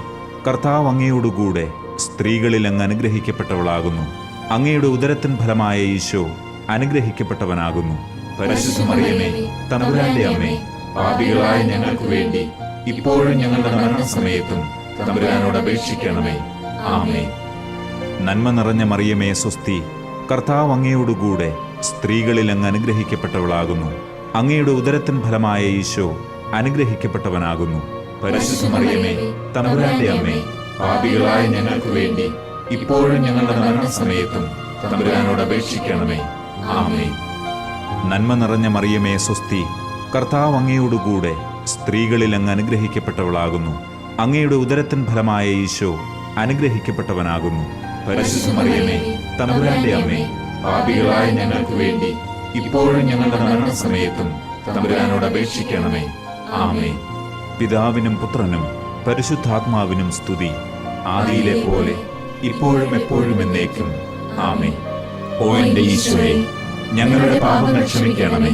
കർത്താവ് അങ്ങയോടുകൂടെ സ്ത്രീകളിൽ അങ്ങ് അനുഗ്രഹിക്കപ്പെട്ടവളാകുന്നു. അങ്ങയുടെ ഉദരത്തിൻ ഫലമായ ഈശോ അനുഗ്രഹിക്കപ്പെട്ടവനാകുന്നു. പരിശുദ്ധ മറിയമേ, തമ്പുരാന്റെ അമ്മേ, പാപികളായ ഞങ്ങൾക്ക് വേണ്ടി ഇപ്പോഴും ഞങ്ങളുടെ മരണസമയത്തും തമ്പുരാനോട് അപേക്ഷിക്കണമേ. ആമേൻ. നന്മ നിറഞ്ഞ മറിയമേ, സ്വസ്തി. കർത്താവ് അങ്ങയോടുകൂടെ സ്ത്രീകളിൽ അങ്ങ് അനുഗ്രഹിക്കപ്പെട്ടവളാകുന്നു. അങ്ങയുടെ ഉദരത്തിൻ ഫലമായ ഈശോ അനുഗ്രഹിക്കപ്പെട്ടവനാകുന്നു. പരിശുദ്ധ മറിയമേ, തമ്പുരാന്റെ അമ്മേ, പാപികളായ ഞങ്ങൾക്ക് വേണ്ടി ഇപ്പോഴും ഞങ്ങളുടെ മരണസമയത്തും തമ്പുരാനോട് അപേക്ഷിക്കണമേ. ആമേൻ. നന്മ നിറഞ്ഞ മറിയമേ, സ്വസ്തി. കർത്താവ് അങ്ങയോടുകൂടെ സ്ത്രീകളിൽ അങ്ങ് അനുഗ്രഹിക്കപ്പെട്ടവളാകുന്നു. അങ്ങയുടെ ഉദരത്തിൻ ഫലമായ ഈശോ അനുഗ്രഹിക്കപ്പെട്ടവനാകുന്നു. പരിശുദ്ധ മറിയമേ, തമ്പുരാന്റെ അമ്മേ, പാപികളായ ഞങ്ങൾക്ക് വേണ്ടി ഇപ്പോഴും ഞങ്ങളുടെ മരണസമയത്തും തമ്പുരാനോട് അപേക്ഷിക്കണമേ. ആമേൻ. പിതാവിനും പുത്രനും പരിശുദ്ധാത്മാവിനും സ്തുതി, ആദിയിലെ പോലെ ഇപ്പോഴും എപ്പോഴും എന്നേക്കും. ആമേൻ. ഓ എന്റെ ഈശോയെ, ഞങ്ങളുടെ പാപങ്ങൾ ക്ഷമിക്കണമേ.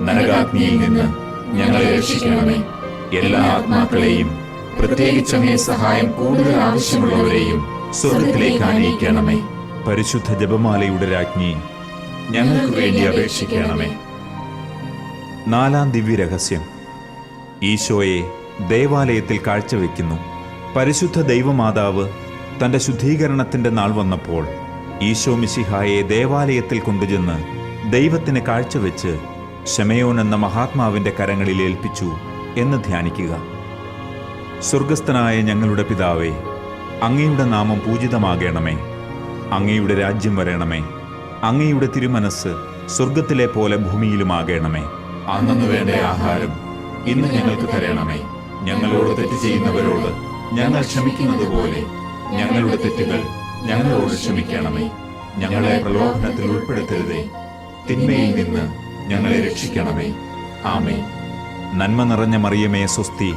നരകാഗ്നിയിൽ നിന്ന് ഞങ്ങളെ രക്ഷിക്കണമേ. എല്ലാ ആത്മാക്കളെയും, പ്രത്യേകിച്ച് അങ്ങേ സഹായം കൂടുതൽ ആവശ്യമുള്ളവരെയും സ്വർഗ്ഗത്തിലേക്ക് ആനയിക്കണമേ. പരിശുദ്ധ ജപമാലയുടെ രാജ്ഞി, ഞങ്ങൾക്ക് വേണ്ടി അപേക്ഷിക്കണമേ. നാലാം ദിവ്യരഹസ്യം. ഈശോയെ ദേവാലയത്തിൽ കാഴ്ചവെക്കുന്നു. പരിശുദ്ധ ദൈവമാതാവ് തന്റെ ശുദ്ധീകരണത്തിന്റെ നാൾ വന്നപ്പോൾ ഈശോ മിശിഹായെ ദേവാലയത്തിൽ കൊണ്ടുചെന്ന് ദൈവത്തിന് കാഴ്ചവെച്ച് ശമയോൻ എന്ന മഹാത്മാവിന്റെ കരങ്ങളിൽ ഏൽപ്പിച്ചു എന്ന് ധ്യാനിക്കുക. സ്വർഗസ്ഥനായ ഞങ്ങളുടെ പിതാവേ, അങ്ങയുടെ നാമം പൂജിതമാകണമേ. അങ്ങയുടെ രാജ്യം വരണമേ. അങ്ങയുടെ തിരുമനസ് സ്വർഗത്തിലെ പോലെ ഭൂമിയിലുമാകണമേ. അന്നന്ന് വേണ്ട ആഹാരം ഇന്ന് ഞങ്ങൾക്ക് തരണമേ. ഞങ്ങളോട് തെറ്റ് ചെയ്യുന്നവരോട് ഞങ്ങൾ ക്ഷമിക്കുന്നത് പോലെ ഞങ്ങളുടെ തെറ്റുകൾ ഞങ്ങളോട് ക്ഷമിക്കണമേ. ഞങ്ങളെ പ്രലോഭനത്തിൽ ഉൾപ്പെടുത്തരുതേ, തിന്മയിൽ നിന്ന് ഞങ്ങളെ രക്ഷിക്കണമേ. ആമേൻ. നന്മ നിറഞ്ഞ മറിയമേ, സ്വസ്തി.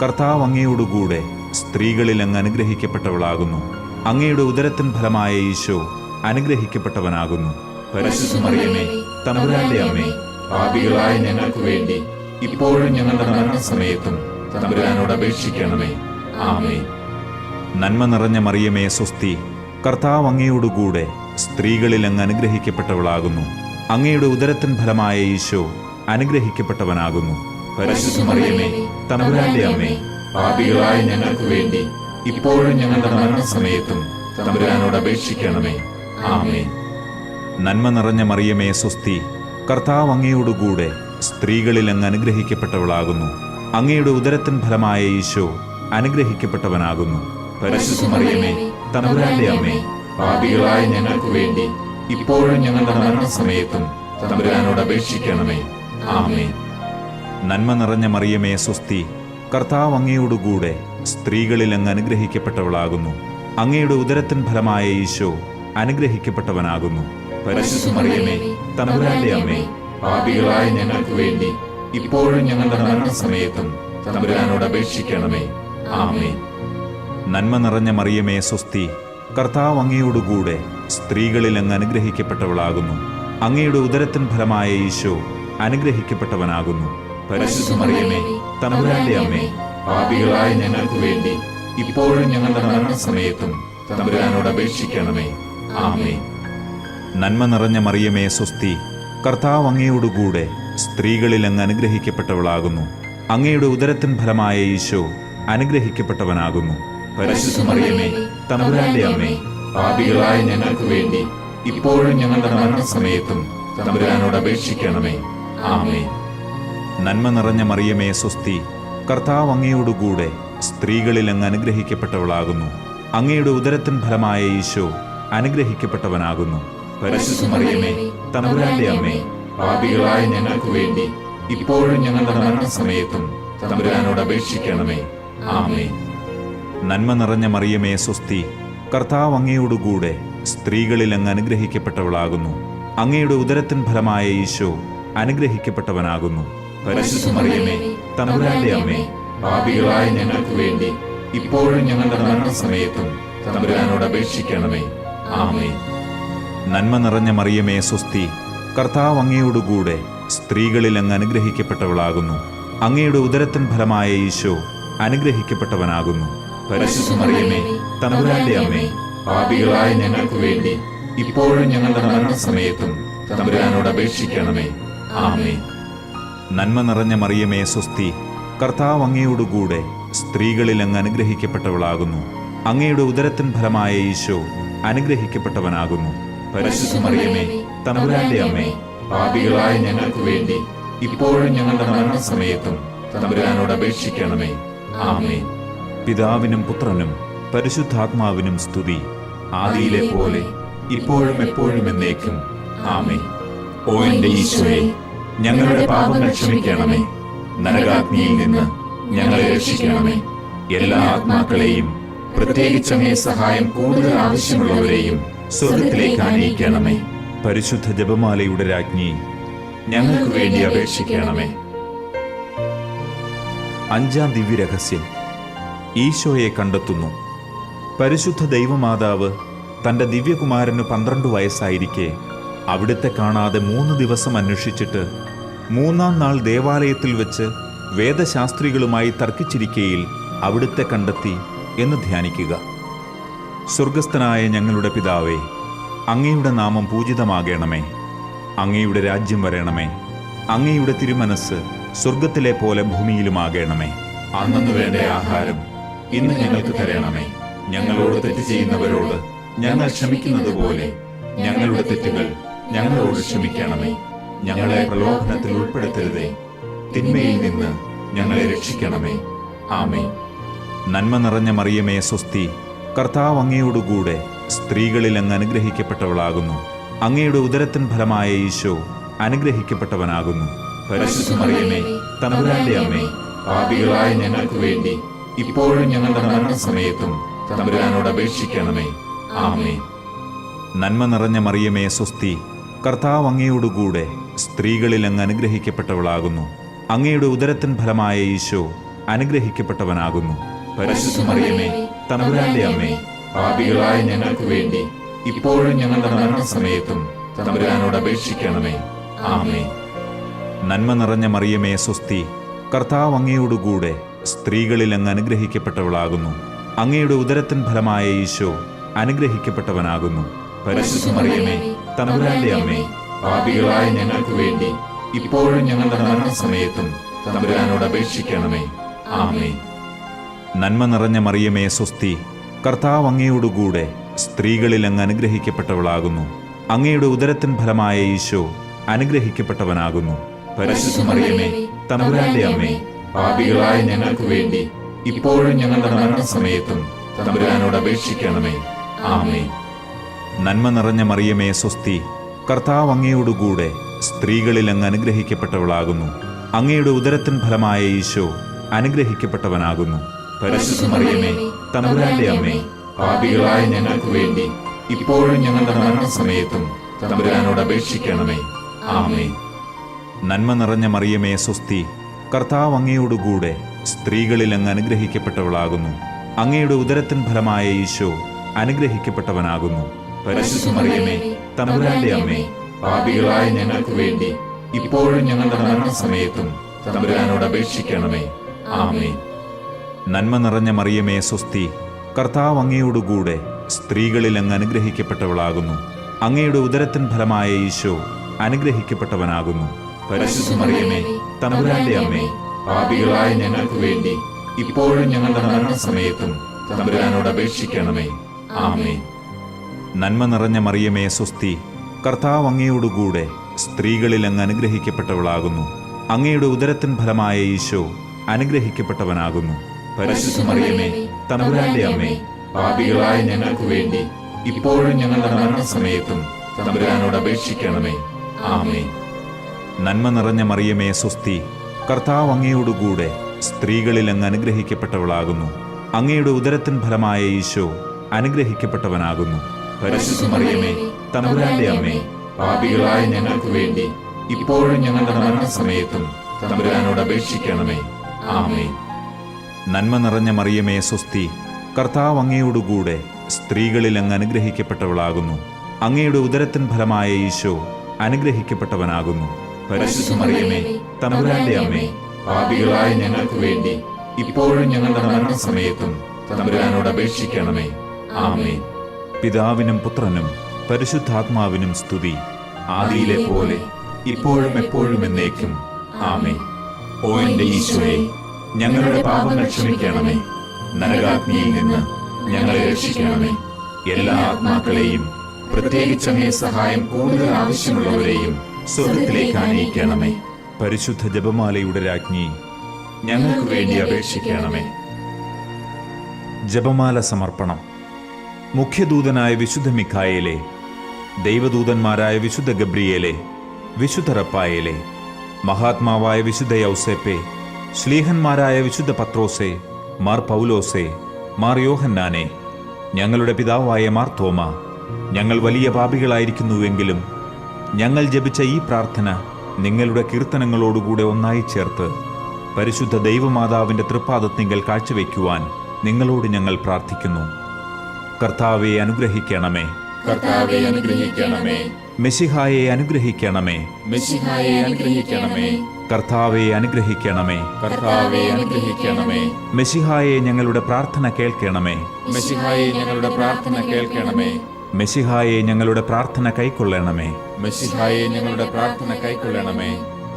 കർത്താവ് അങ്ങയോടുകൂടെ സ്ത്രീകളിൽ അങ്ങ് അനുഗ്രഹിക്കപ്പെട്ടവളാകുന്നു. അങ്ങയുടെ ഉദരത്തിൻ ഫലമായ ഈശോ അനുഗ്രഹിക്കപ്പെട്ടവനാകുന്നു. പരിശുദ്ധ മറിയമേ, തമ്പുരാന്റെ അമ്മേ, പാപികളായ ഞങ്ങൾക്ക് വേണ്ടി ഇപ്പോഴും ഞങ്ങളുടെ മരണസമയത്തും തമ്പുരാനോട് അപേക്ഷിക്കണമേ. ആമേൻ. നന്മ നിറഞ്ഞ മറിയമേ, സ്വസ്തി. കർത്താവ് അങ്ങയോടുകൂടെ സ്ത്രീകളിൽ അങ്ങ് അനുഗ്രഹിക്കപ്പെട്ടവളാകുന്നു. അങ്ങയുടെ ഉദരത്തിൻ ഫലമായ ഈശോ അനുഗ്രഹിക്കപ്പെട്ടവനാകുന്നു. പരിശുദ്ധ മറിയമേ, തമ്പുരാന്റെ അമ്മേ, പാപികളായ ഞങ്ങൾക്ക് വേണ്ടി ഇപ്പോഴും ഞങ്ങളുടെ മരണസമയത്തും തമ്പുരാനോട് അപേക്ഷിക്കണമേ. ആമേൻ. നന്മ നിറഞ്ഞ മറിയമേ, സ്വസ്തി. കർത്താവ് അങ്ങയോടുകൂടെ സ്ത്രീകളിൽ അങ്ങ് അനുഗ്രഹിക്കപ്പെട്ടവളാകുന്നു. അങ്ങയുടെ ഉദരത്തിൻ ഫലമായ ഈശോ അനുഗ്രഹിക്കപ്പെട്ടവനാകുന്നു. പരിശുദ്ധ മറിയമേ, തമ്പുരാന്റെ അമ്മേ, പാപികളായ ഞങ്ങൾക്ക് വേണ്ടി ഇപ്പോഴും ഞങ്ങളുടെ മരണസമയത്തും തമ്പുരാനോട് അപേക്ഷിക്കണമേ. ആമേൻ. നന്മ നിറഞ്ഞ മറിയമേ, സ്വസ്തി. കർത്താവ് അങ്ങയോടുകൂടെ സ്ത്രീകളിൽ അങ്ങ് അനുഗ്രഹിക്കപ്പെട്ടവളാകുന്നു. അങ്ങയുടെ ഉദരത്തിൻ ഫലമായ ഈശോ അനുഗ്രഹിക്കപ്പെട്ടവനാകുന്നു. പരിശുദ്ധ മറിയമേ, തമ്പുരാന്റെ അമ്മേ, പാപികളായ ഞങ്ങൾക്ക് വേണ്ടി ഇപ്പോഴും ഞങ്ങളുടെ മരണസമയത്തും തമ്പുരാനോട് അപേക്ഷിക്കണമേ. ആമേൻ. നന്മ നിറഞ്ഞ മറിയമേ, സ്വസ്തി. കർത്താവ് അങ്ങയോടുകൂടെ സ്ത്രീകളിൽ അങ്ങ് അനുഗ്രഹിക്കപ്പെട്ടവളാകുന്നു. അങ്ങയുടെ ഉദരത്തിൻ ഫലമായ ഈശോ അനുഗ്രഹിക്കപ്പെട്ടവനാകുന്നു. പരിശുദ്ധ മറിയമേ, തമ്പുരാന്റെ അമ്മേ, പാപികളായ ഞങ്ങൾക്ക് വേണ്ടി ഇപ്പോഴും ഞങ്ങളുടെ മരണസമയത്തും തമ്പുരാനോട് അപേക്ഷിക്കണമേ. ആമേൻ. നന്മ നിറഞ്ഞ മറിയമേ, സ്വസ്തി. കർത്താവ് അങ്ങയോടുകൂടെ സ്ത്രീകളിൽ അങ്ങ് അനുഗ്രഹിക്കപ്പെട്ടവളാകുന്നു. അങ്ങയുടെ ഉദരത്തിൻ ഫലമായ ഈശോ അനുഗ്രഹിക്കപ്പെട്ടവനാകുന്നു. പരിശുദ്ധ മറിയമേ, തമ്പുരാന്റെ അമ്മേ, പാപികളായ ഞങ്ങൾക്ക് വേണ്ടി ഇപ്പോഴും ഞങ്ങളുടെ മരണസമയത്തും തമ്പുരാനോട് അപേക്ഷിക്കണമേ. ആമേൻ. നന്മ നിറഞ്ഞ മറിയമേ, സ്വസ്തി. കർത്താവ് അങ്ങയോടുകൂടെ സ്ത്രീകളിൽ അങ്ങ് അനുഗ്രഹിക്കപ്പെട്ടവളാകുന്നു. അങ്ങയുടെ ഉദരത്തിൻ ഫലമായ ഈശോ അനുഗ്രഹിക്കപ്പെട്ടവനാകുന്നു. പരിശുദ്ധ മറിയമേ, തമ്പുരാന്റെ അമ്മേ, പാപികളായ ഞങ്ങൾക്ക് വേണ്ടി ഇപ്പോഴും ഞങ്ങളുടെ മരണസമയത്തും തമ്പുരാനോട് അപേക്ഷിക്കണമേ. ആമേൻ. നന്മ നിറഞ്ഞ മറിയമേ സ്വസ്തി, കർത്താവ് അങ്ങയോടുകൂടെ സ്ത്രീകളിൽ അങ്ങ് അനുഗ്രഹിക്കപ്പെട്ടവളാകുന്നു. അങ്ങയുടെ ഉദരത്തിൻ ഫലമായ ഈശോ അനുഗ്രഹിക്കപ്പെട്ടവനാകുന്നു. പരിശുദ്ധ മറിയമേ, തമ്പുരാന്റെ അമ്മേ, പാപികളായ ഞങ്ങൾക്ക് വേണ്ടി ഇപ്പോഴും ഞങ്ങളുടെ മരണസമയത്തും തമ്പുരാനോട് അപേക്ഷിക്കണമേ. ആമേൻ. നന്മ നിറഞ്ഞ മറിയമേ സ്വസ്തി, കർത്താവ് അങ്ങയോടുകൂടെ സ്ത്രീകളിൽ അങ്ങ് അനുഗ്രഹിക്കപ്പെട്ടവളാകുന്നു. അങ്ങയുടെ ഉദരത്തിൻ ഫലമായ ഈശോ അനുഗ്രഹിക്കപ്പെട്ടവനാകുന്നു. പരിശുദ്ധ മറിയമേ, തമ്പുരാന്റെ അമ്മേ, പാപികളായ ഞങ്ങൾക്ക് വേണ്ടി ഇപ്പോഴും ഞങ്ങളുടെ മരണസമയത്തും തമ്പുരാനോട് അപേക്ഷിക്കണമേ. ആമേൻ. നന്മ നിറഞ്ഞ മറിയമേ സ്വസ്തി, കർത്താവ് അങ്ങയോടുകൂടെ സ്ത്രീകളിൽ അങ്ങ് അനുഗ്രഹിക്കപ്പെട്ടവളാകുന്നു. അങ്ങയുടെ ഉദരത്തിൻ ഫലമായ ഈശോ അനുഗ്രഹിക്കപ്പെട്ടവനാകുന്നു. പരിശുദ്ധ മറിയമേ, തമ്പുരാന്റെ അമ്മേ, പാപികളായ ഞങ്ങൾക്ക് വേണ്ടി ഇപ്പോഴും ഞങ്ങളുടെ മരണസമയത്തും തമ്പുരാനോട് അപേക്ഷിക്കണമേ. ആമേൻ. പിതാവിനും പുത്രനും പരിശുദ്ധാത്മാവിനും സ്തുതി, ആദിയിലെ പോലെ ഇപ്പോഴും എപ്പോഴും എന്നേക്കും. ആമേൻ. ഓ എന്റെ ഈശോയെ, ഞങ്ങളുടെ പാപങ്ങൾ ക്ഷമിക്കണമേ. നരകാഗ്നിയിൽ നിന്ന് ഞങ്ങളെ രക്ഷിക്കണമേ. എല്ലാ ആത്മാക്കളെയും, പ്രത്യേകിച്ച് അങ്ങേ സഹായം കൂടുതൽ ആവശ്യമുള്ളവരെയും സ്വർഗത്തിലേക്ക് ആനയിക്കണമേ. പരിശുദ്ധ ജപമാലയുടെ രാജ്ഞി, ഞങ്ങൾക്ക് വേണ്ടി അപേക്ഷിക്കണമേ. അഞ്ചാം ദിവ്യരഹസ്യം, ഈശോയെ കണ്ടെത്തുന്നു. പരിശുദ്ധ ദൈവമാതാവ് തന്റെ ദിവ്യകുമാരന് 12 വയസ്സായിരിക്കെ അവിടുത്തെ കാണാതെ 3 ദിവസം അന്വേഷിച്ചിട്ട് 3-ാം നാൾ ദേവാലയത്തിൽ വെച്ച് വേദശാസ്ത്രികളുമായി തർക്കിച്ചിരിക്കയിൽ അവിടുത്തെ കണ്ടെത്തി എന്ന് ധ്യാനിക്കുക. സ്വർഗസ്ഥനായ ഞങ്ങളുടെ പിതാവേ, അങ്ങയുടെ നാമം പൂജിതമാകണമേ. അങ്ങയുടെ രാജ്യം വരണമേ. അങ്ങയുടെ തിരുമനസ് സ്വർഗത്തിലെ പോലെ ഭൂമിയിലുമാകണമേ. അന്നു വേണ്ട ആഹാരം ഇന്ന് ഞങ്ങൾക്ക് തരണമേ. ഞങ്ങളോട് തെറ്റ് ചെയ്യുന്നവരോട് ഞങ്ങൾ ക്ഷമിക്കുന്നത് പോലെ ഞങ്ങളുടെ തെറ്റുകൾ ഞങ്ങളോട് ക്ഷമിക്കണമേ. ഞങ്ങളെ പ്രലോഭനത്തിൽ ഉൾപ്പെടുത്തരുതേ, തിന്മയിൽ നിന്ന് ഞങ്ങളെ രക്ഷിക്കണമേ. ആമേൻ. നന്മ നിറഞ്ഞ മറിയമേ സ്വസ്തി, കർത്താവ് അങ്ങയോടുകൂടെ സ്ത്രീകളിൽ അങ്ങ് അനുഗ്രഹിക്കപ്പെട്ടവളാകുന്നു. അങ്ങയുടെ ഉദരത്തിൻ ഫലമായ ഈശോ അനുഗ്രഹിക്കപ്പെട്ടവനാകുന്നു. പരിശുദ്ധ മറിയമേ, തമ്പുരാന്റെ അമ്മേ, പാപികളായ ഞങ്ങൾക്ക് വേണ്ടി ഇപ്പോഴും ഞങ്ങളുടെ മരണസമയത്തും തമ്പുരാനോട് അപേക്ഷിക്കണമേ. ആമേൻ. നന്മ നിറഞ്ഞ മറിയമേ സ്വസ്തി, കർത്താവ് അങ്ങയോടുകൂടെ സ്ത്രീകളിൽ അങ്ങ് അനുഗ്രഹിക്കപ്പെട്ടവളാകുന്നു. അങ്ങയുടെ ഉദരത്തിൻ ഫലമായ ഈശോ അനുഗ്രഹിക്കപ്പെട്ടവനാകുന്നു. പരിശുദ്ധ മറിയമേ, തമ്പുരാന്റെ അമ്മേ, പാപികളായ ഞങ്ങൾക്ക് വേണ്ടി ഇപ്പോഴും ഞങ്ങളുടെ മരണസമയത്തും തമ്പുരാനോട് അപേക്ഷിക്കണമേ. ആമേൻ. നന്മ നിറഞ്ഞ മറിയമേ സ്വസ്തി, കർത്താവ് അങ്ങയോടുകൂടെ സ്ത്രീകളിൽ അങ്ങ് അനുഗ്രഹിക്കപ്പെട്ടവളാകുന്നു. അങ്ങയുടെ ഉദരത്തിൻ ഫലമായ ഈശോ അനുഗ്രഹിക്കപ്പെട്ടവനാകുന്നു. പരിശുദ്ധ മറിയമേ, തമ്പുരാന്റെ അമ്മേ, പാപികളായ ഞങ്ങൾക്ക് വേണ്ടി ഇപ്പോഴും ഞങ്ങളുടെ മരണസമയത്തും തമ്പുരാനോട് അപേക്ഷിക്കണമേ. ആമേൻ. നന്മ നിറഞ്ഞ മറിയമേ സ്വസ്തി, കർത്താവ് അങ്ങയോടുകൂടെ സ്ത്രീകളിൽ അങ്ങ് അനുഗ്രഹിക്കപ്പെട്ടവളാകുന്നു. അങ്ങയുടെ ഉദരത്തിൻ ഫലമായ ഈശോ അനുഗ്രഹിക്കപ്പെട്ടവനാകുന്നു. പരിശുദ്ധ മറിയമേ, തമ്പുരാന്റെ അമ്മേ, പാപികളായ ഞങ്ങൾക്ക് വേണ്ടി ഇപ്പോഴും ഞങ്ങളുടെ മരണസമയത്തും തമ്പുരാനോട് അപേക്ഷിക്കണമേ. ആമേൻ. നന്മ നിറഞ്ഞ മറിയമേ സ്വസ്തി, കർത്താവ് അങ്ങയോടുകൂടെ സ്ത്രീകളിൽ അങ്ങ് അനുഗ്രഹിക്കപ്പെട്ടവളാകുന്നു. അങ്ങയുടെ ഉദരത്തിൻ ഫലമായ ഈശോ അനുഗ്രഹിക്കപ്പെട്ടവനാകുന്നു. പരിശുദ്ധ മറിയമേ, തമ്പുരാന്റെ അമ്മേ, പാപികളായ ഞങ്ങൾക്ക് വേണ്ടി ഇപ്പോഴും ഞങ്ങളുടെ മരണസമയത്തും തമ്പുരാനോട് അപേക്ഷിക്കണമേ. ആമേൻ. നന്മ നിറഞ്ഞ മറിയമേ സ്വസ്തി, കർത്താവ് അങ്ങയോടുകൂടെ സ്ത്രീകളിൽ അങ്ങ് അനുഗ്രഹിക്കപ്പെട്ടവളാകുന്നു. അങ്ങയുടെ ഉദരത്തിൻ ഫലമായ ഈശോ അനുഗ്രഹിക്കപ്പെട്ടവനാകുന്നു. പരിശുദ്ധ മറിയമേ, തമ്പുരാന്റെ അമ്മേ, പാപികളായ ഞങ്ങൾക്ക് വേണ്ടി ഇപ്പോഴും ഞങ്ങളുടെ മരണസമയത്തും തമ്പുരാനോട് അപേക്ഷിക്കണമേ. ആമേൻ. നന്മ നിറഞ്ഞ മറിയമേ സ്വസ്തി, കർത്താവ് അങ്ങയോടുകൂടെ സ്ത്രീകളിൽ അങ്ങ് അനുഗ്രഹിക്കപ്പെട്ടവളാകുന്നു. അങ്ങയുടെ ഉദരത്തിൻ ഫലമായ ഈശോ അനുഗ്രഹിക്കപ്പെട്ടവനാകുന്നു. പരിശുദ്ധ മറിയമേ, തമ്പുരാന്റെ അമ്മേ, പാപികളായ ഞങ്ങൾക്ക് വേണ്ടി ഇപ്പോഴും ഞങ്ങളുടെ മരണസമയത്തും തമ്പുരാനോട് അപേക്ഷിക്കണമേ. ആമേൻ. നന്മ നിറഞ്ഞ മറിയമേ സ്വസ്തി, കർത്താവ് അങ്ങയോടുകൂടെ സ്ത്രീകളിൽ അങ്ങ് അനുഗ്രഹിക്കപ്പെട്ടവളാകുന്നു. അങ്ങയുടെ ഉദരത്തിൻ ഫലമായ ഈശോ അനുഗ്രഹിക്കപ്പെട്ടവനാകുന്നു. പരിശുദ്ധ മറിയമേ, തമ്പുരാന്റെ അമ്മേ, പാപികളായ ഞങ്ങൾക്ക് വേണ്ടി ഇപ്പോഴും ഞങ്ങളുടെ മരണസമയത്തും തമ്പുരാനോട് അപേക്ഷിക്കണമേ. ആമേൻ. നന്മ നിറഞ്ഞ മറിയമേ സ്വസ്തി, കർത്താവ് അങ്ങയോടുകൂടെ സ്ത്രീകളിൽ അങ്ങ് അനുഗ്രഹിക്കപ്പെട്ടവളാകുന്നു. അങ്ങയുടെ ഉദരത്തിൻ ഫലമായ ഈശോ അനുഗ്രഹിക്കപ്പെട്ടവനാകുന്നു. പരിശുദ്ധ മറിയമേ, തമ്പുരാന്റെ അമ്മേ, പാപികളായ ഞങ്ങൾക്ക് വേണ്ടി ഇപ്പോഴും ഞങ്ങളുടെ മരണസമയത്തും തമ്പുരാനോട് അപേക്ഷിക്കണമേ. ആമേൻ. നന്മ നിറഞ്ഞ മറിയമേ, സ്വസ്തി. കർത്താവ് അങ്ങയോടുകൂടെ സ്ത്രീകളിൽ അങ്ങ് അനുഗ്രഹിക്കപ്പെട്ടവളാകുന്നു. അങ്ങയുടെ ഉദരത്തിൻ ഫലമായ ഈശോ അനുഗ്രഹിക്കപ്പെട്ടവനാകുന്നു. പരിശുദ്ധ മറിയമേ, തമ്പുരാന്റെ അമ്മേ, പാപികളായ ഞങ്ങൾക്ക് വേണ്ടി ഇപ്പോഴും ഞങ്ങളുടെ മരണസമയത്തും തമ്പുരാനോട് അപേക്ഷിക്കണമേ. ആമേൻ. പിതാവിനും പുത്രനും പരിശുദ്ധാത്മാവിനും സ്തുതി, ആദിയിലെ പോലെ ഇപ്പോഴും എപ്പോഴും എന്നേക്കും. ആമേൻ. ഓ എന്റെ ഈശോയെ, ഞങ്ങളുടെ പാപങ്ങൾ ക്ഷമിക്കണമേ. നരകാഗ്നിയിൽ നിന്ന് ഞങ്ങളെ രക്ഷിക്കണമേ. എല്ലാ ആത്മാക്കളെയും, പ്രത്യേകിച്ച് അങ്ങേ സഹായം കൂടുതൽ ആവശ്യമുള്ളവരെയും സ്വർഗ്ഗത്തിലേക്ക് ആനയിക്കണമേ. പരിശുദ്ധ ജപമാലയുടെ രാജ്ഞി, ഞങ്ങൾക്ക് വേണ്ടി അപേക്ഷിക്കണമേ. ജപമാല സമർപ്പണം. മുഖ്യദൂതനായ വിശുദ്ധ മിഖായേലെ, ദൈവദൂതന്മാരായ വിശുദ്ധ ഗബ്രിയേലെ, വിശുദ്ധ റപ്പായേലെ, മഹാത്മാവായ വിശുദ്ധ യൗസേപ്പെ, ശ്ലീഹന്മാരായ വിശുദ്ധ പത്രോസെ, മാർ പൗലോസെ, മാർ യോഹന്നാനെ, ഞങ്ങളുടെ പിതാവായ മാർ തോമ, ഞങ്ങൾ വലിയ പാപികളായിരിക്കുന്നുവെങ്കിലും ഞങ്ങൾ ജപിച്ച ഈ പ്രാർത്ഥന നിങ്ങളുടെ കീർത്തനങ്ങളോടുകൂടെ ഒന്നായി ചേർത്ത് പരിശുദ്ധ ദൈവമാതാവിൻ്റെ തൃപ്പാദത്തിങ്കൽ കാഴ്ചവെക്കുവാൻ നിങ്ങളോട് ഞങ്ങൾ പ്രാർത്ഥിക്കുന്നു. കർത്താവെ അനുഗ്രഹിക്കണമേ. കർത്താവെ അനുഗ്രഹിക്കണമേ. മെശിഹായെ അനുഗ്രഹിക്കണമേ. മെശിഹായെ അനുഗ്രഹിക്കണമേ. കർത്താവെ അനുഗ്രഹിക്കണമേ. കർത്താവെ അനുഗ്രഹിക്കണമേ. മെശിഹായെ ഞങ്ങളുടെ പ്രാർത്ഥന കേൾക്കണമേ. മെശിഹായെ ഞങ്ങളുടെ പ്രാർത്ഥന കേൾക്കണമേ. മെശിഹായെ ഞങ്ങളുടെ പ്രാർത്ഥന കൈക്കൊള്ളണമേ. മെശിഹായെ ഞങ്ങളുടെ പ്രാർത്ഥന കൈക്കൊള്ളണമേ.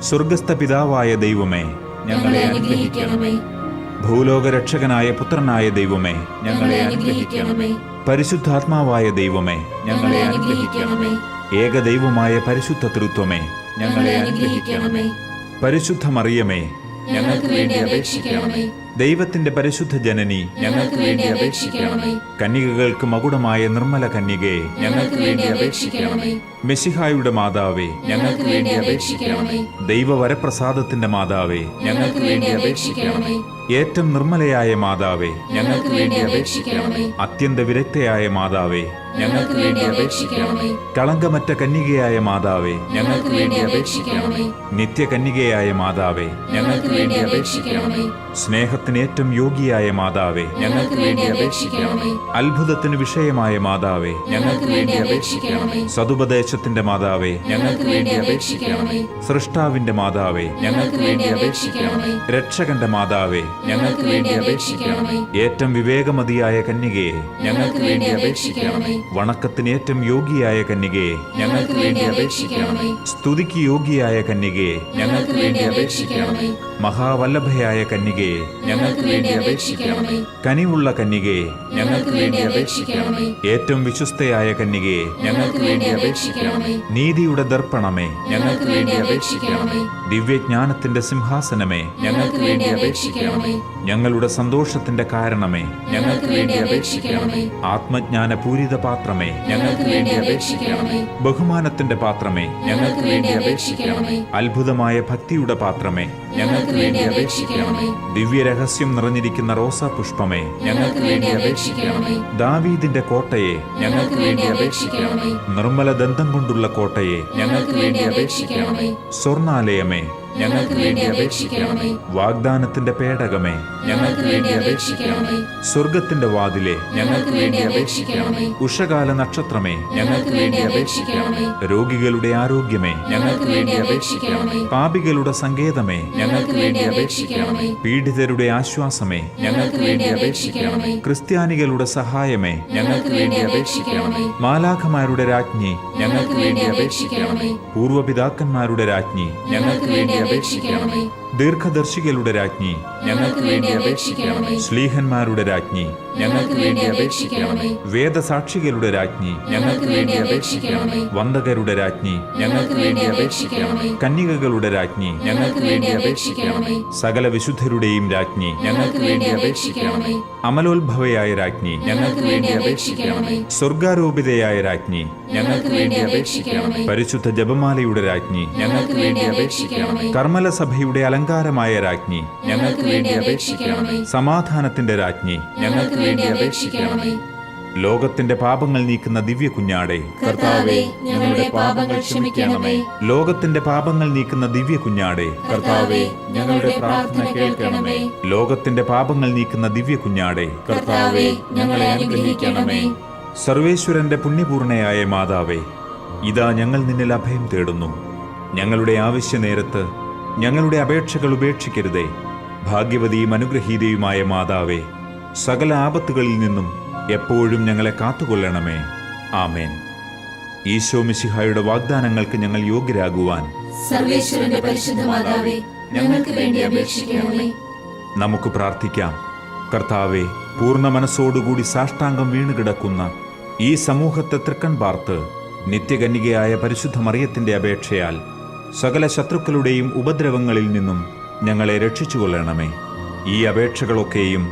സ്വർഗസ്ഥ പിതാവായ ദൈവമേ, ഞങ്ങളെ അനുഗ്രഹിക്കണമേ. ഭൂലോകരക്ഷകനായ പുത്രനായ ദൈവമേ, ഞങ്ങളെ അനുഗ്രഹിക്കണമേ. പരിശുദ്ധാത്മാവായ ദൈവമേ, ഞങ്ങളെ അനുഗ്രഹിക്കണമേ. ഏകദൈവമായ പരിശുദ്ധ തൃത്വമേ, ഞങ്ങളെ അനുഗ്രഹിക്കണമേ. പരിശുദ്ധ മറിയമേ, ഞങ്ങൾക്ക് വേണ്ടി അപേക്ഷിക്കണമേ. ദൈവത്തിന്റെ പരിശുദ്ധ ജനനി, ഞങ്ങൾക്ക് വേണ്ടി അപേക്ഷിക്കണമേ. കന്യകകൾക്ക് മകുടമായ നിർമ്മല കന്യകേ, ഞങ്ങൾക്ക് വേണ്ടി അപേക്ഷിക്കണമേ. മെശിഹായുടെ മാതാവേ, ഞങ്ങൾക്ക് വേണ്ടി അപേക്ഷിക്കണമേ. ദൈവവരപ്രസാദത്തിന്റെ മാതാവേ, ഞങ്ങൾക്ക് വേണ്ടി അപേക്ഷിക്കണമേ. ഏറ്റവും നിർമ്മലയായ മാതാവേ, ഞങ്ങൾക്ക് വേണ്ടി അപേക്ഷിക്കണമേ. അത്യന്ത വിരക്തയായ മാതാവേ, ഞങ്ങൾക്ക് വേണ്ടി അപേക്ഷിക്കണമേ. കളങ്കമറ്റ കന്യകയായ മാതാവേ, ഞങ്ങൾക്ക് വേണ്ടി അപേക്ഷിക്കണമേ. നിത്യകന്യകയായ മാതാവേ, ഞങ്ങൾക്ക് വേണ്ടി അപേക്ഷിക്കണമേ. സ്നേഹത്തിന് ഏറ്റവും യോഗ്യയായ മാതാവേ, ഞങ്ങൾക്ക് വേണ്ടി അപേക്ഷിക്കണമേ. അത്ഭുതത്തിന് വിഷയമായ മാതാവേ, ഞങ്ങൾക്ക് വേണ്ടി അപേക്ഷിക്കണമേ. സതുപദേശത്തിന്റെ മാതാവേ, ഞങ്ങൾക്ക് വേണ്ടി അപേക്ഷിക്കണമേ. സൃഷ്ടാവിന്റെ മാതാവേ, ഞങ്ങൾക്ക് വേണ്ടി അപേക്ഷിക്കണമേ. രക്ഷകന്റെ മാതാവേ, ഞങ്ങൾക്ക് വേണ്ടി അപേക്ഷിക്കണമേ. ഏറ്റവും വിവേകമതിയായ കന്യകയെ, ഞങ്ങൾക്ക് വേണ്ടി അപേക്ഷിക്കണമേ. വണക്കത്തിന് ഏറ്റവും യോഗ്യയായ കന്യകയെ, ഞങ്ങൾക്ക് വേണ്ടി അപേക്ഷിക്കണമേ. സ്തുതിക്ക് യോഗ്യയായ കന്യകയെ, ഞങ്ങൾക്ക് വേണ്ടി അപേക്ഷിക്കണമേ. മഹാവല്ലഭയായ കന്യകയെ, ഞങ്ങൾക്ക് വേണ്ടി അപേക്ഷിക്കണമേ. കനിവുള്ള കന്യകയെ, ഞങ്ങൾക്ക് വേണ്ടി അപേക്ഷിക്കണമേ. ഏറ്റവും വിശ്വസ്തയായ കന്യകയെ, ഞങ്ങൾക്ക് വേണ്ടി അപേക്ഷിക്കണമേ. നീതിയുടെ ദർപ്പണമേ, ഞങ്ങൾക്ക് വേണ്ടി അപേക്ഷിക്കണമേ. ദിവ്യജ്ഞാനത്തിന്റെ സിംഹാസനമേ, ഞങ്ങൾക്ക് വേണ്ടി അപേക്ഷിക്കണമേ. ഞങ്ങളുടെ സന്തോഷത്തിന്റെ കാരണമേ, ഞങ്ങൾക്ക് വേണ്ടി അപേക്ഷിക്കണമേ. ആത്മജ്ഞാന പൂരിത പാത്രമേ, ഞങ്ങൾക്ക് വേണ്ടി അപേക്ഷിക്കണമേ. ബഹുമാനത്തിന്റെ പാത്രമേ, ഞങ്ങൾക്ക് വേണ്ടി അപേക്ഷിക്കണമേ. അത്ഭുതമായ ഭക്തിയുടെ പാത്രമേ, ഞങ്ങൾക്ക് വേണ്ടി അപേക്ഷിക്കണമേ. ദിവ്യരഹസ്യം നിറഞ്ഞിരിക്കുന്ന റോസാ പുഷ്പമേ, ഞങ്ങൾക്ക് വേണ്ടി അപേക്ഷിക്കണമേ. ദാവീദിന്റെ കോട്ടയെ, ഞങ്ങൾക്ക് വേണ്ടി അപേക്ഷിക്കണമേ. നിർമ്മല ദന്തം കൊണ്ടുള്ള കോട്ടയെ, ഞങ്ങൾക്ക് വേണ്ടി അപേക്ഷിക്കണമേ. സ്വർണാലയമേ, ഞങ്ങൾക്ക് വേണ്ടി അപേക്ഷിക്കണമേ. വാഗ്ദാനത്തിന്റെ പേടകമേ, ഞങ്ങൾക്ക് വേണ്ടി അപേക്ഷിക്കണമേ. സ്വർഗത്തിന്റെ വാതിലെ, ഞങ്ങൾക്ക് വേണ്ടി അപേക്ഷിക്കണമേ. ഉഷകാല നക്ഷത്രമേ, ഞങ്ങൾക്ക് വേണ്ടി അപേക്ഷിക്കണമേ. രോഗികളുടെ ആരോഗ്യമേ, ഞങ്ങൾക്ക് വേണ്ടി അപേക്ഷിക്കണമേ. പാപികളുടെ സങ്കേതമേ, ഞങ്ങൾക്ക് വേണ്ടി അപേക്ഷിക്കണമേ. പീഡിതരുടെ ആശ്വാസമേ, ഞങ്ങൾക്ക് വേണ്ടി അപേക്ഷിക്കണമേ. ക്രിസ്ത്യാനികളുടെ സഹായമേ, ഞങ്ങൾക്ക് വേണ്ടി അപേക്ഷിക്കണമേ. മാലാഖമാരുടെ രാജ്ഞി, ഞങ്ങൾക്ക് വേണ്ടി അപേക്ഷിക്കണമേ. പൂർവപിതാക്കന്മാരുടെ രാജ്ഞി, ഞങ്ങൾക്ക് വേണ്ടി അപേക്ഷിക്കണമേ. ദീർഘദർശികളുടെ രാജ്ഞി, ഞങ്ങൾക്ക് വേണ്ടി അപേക്ഷിക്കണമേ. ശ്ലീഹന്മാരുടെ രാജ്ഞി, ഞങ്ങൾക്ക് വേണ്ടി അപേക്ഷിക്കണമേ. വേദസാക്ഷികളുടെ രാജ്ഞി, ഞങ്ങൾക്ക് വേണ്ടി അപേക്ഷിക്കണമേ. വന്ദകരുടെ രാജ്ഞി, ഞങ്ങൾക്ക് വേണ്ടി അപേക്ഷിക്കണമേ. കന്യകകളുടെ രാജ്ഞി, ഞങ്ങൾക്ക് വേണ്ടി അപേക്ഷിക്കണമേ. സകല വിശുദ്ധരുടെയും രാജ്ഞി, ഞങ്ങൾക്ക് വേണ്ടി അപേക്ഷിക്കണമേ. അമലോത്ഭവയായ രാജ്ഞി, ഞങ്ങൾക്ക് വേണ്ടി അപേക്ഷിക്കണമേ. സ്വർഗാരോപിതയായ രാജ്ഞി, ഞങ്ങൾക്ക് വേണ്ടി അപേക്ഷിക്കണമേ. പരിശുദ്ധ ജപമാലയുടെ രാജ്ഞി, ഞങ്ങൾക്ക് വേണ്ടി അപേക്ഷിക്കണമേ. കർമ്മലസഭയുടെ അലങ്കാരമായ രാജ്ഞി, ഞങ്ങൾക്ക് വേണ്ടി അപേക്ഷിക്കണമേ. സമാധാനത്തിന്റെ രാജ്ഞി, ഞങ്ങൾക്ക് വേണ്ടി അപേക്ഷിക്കണമേ. ലോകത്തിന്റെ പാപങ്ങൾ നീക്കുന്ന ദിവ്യ കുഞ്ഞാടെ, കർത്താവേ, ഞങ്ങളുടെ പാപങ്ങൾ ക്ഷമിക്കണമേ. ലോകത്തിന്റെ പാപങ്ങൾ നീക്കുന്ന ദിവ്യ കുഞ്ഞാടെ, കർത്താവേ, ഞങ്ങളുടെ പ്രാർത്ഥന കേൾക്കണമേ. ലോകത്തിന്റെ പാപങ്ങൾ നീക്കുന്ന ദിവ്യ കുഞ്ഞാടെ, കർത്താവേ, ഞങ്ങളെ അനുഗ്രഹിക്കണമേ. സർവേശ്വരന്റെ പുണ്യപൂർണയായ മാതാവേ, ഇതാ ഞങ്ങൾ നിന്നിൽ അഭയം തേടുന്നു. ഞങ്ങളുടെ ആവശ്യ നേരത്ത് ഞങ്ങളുടെ അപേക്ഷകൾ ഉപേക്ഷിക്കരുതേ. ഭാഗ്യവതിയും അനുഗ്രഹീതയുമായ മാതാവേ, സകല ആപത്തുകളിൽ നിന്നും എപ്പോഴും ഞങ്ങളെ കാത്തുകൊള്ളണമേ. ആമേൻ. ഈശോ മിശിഹായുടെ വാഗ്ദാനങ്ങൾക്ക് ഞങ്ങൾ യോഗ്യരാകുവാൻ സർവേശ്വരന്റെ പരിശുദ്ധ മാതാവേ, ഞങ്ങൾക്ക് വേണ്ടി അപേക്ഷിക്കണമേ. നമുക്ക് പ്രാർത്ഥിക്കാം. കർത്താവെ, പൂർണ്ണ മനസ്സോടുകൂടി സാഷ്ടാംഗം വീണുകിടക്കുന്ന ഈ സമൂഹത്തെ തൃക്കൺ പാർത്ത് നിത്യകന്യകയായ പരിശുദ്ധ മറിയത്തിന്റെ അപേക്ഷയാൽ സകല ശത്രുക്കളുടെയും ഉപദ്രവങ്ങളിൽ നിന്നും ഞങ്ങളെ രക്ഷിച്ചുകൊള്ളണമേ. ഈ അപേക്ഷകളൊക്കെയും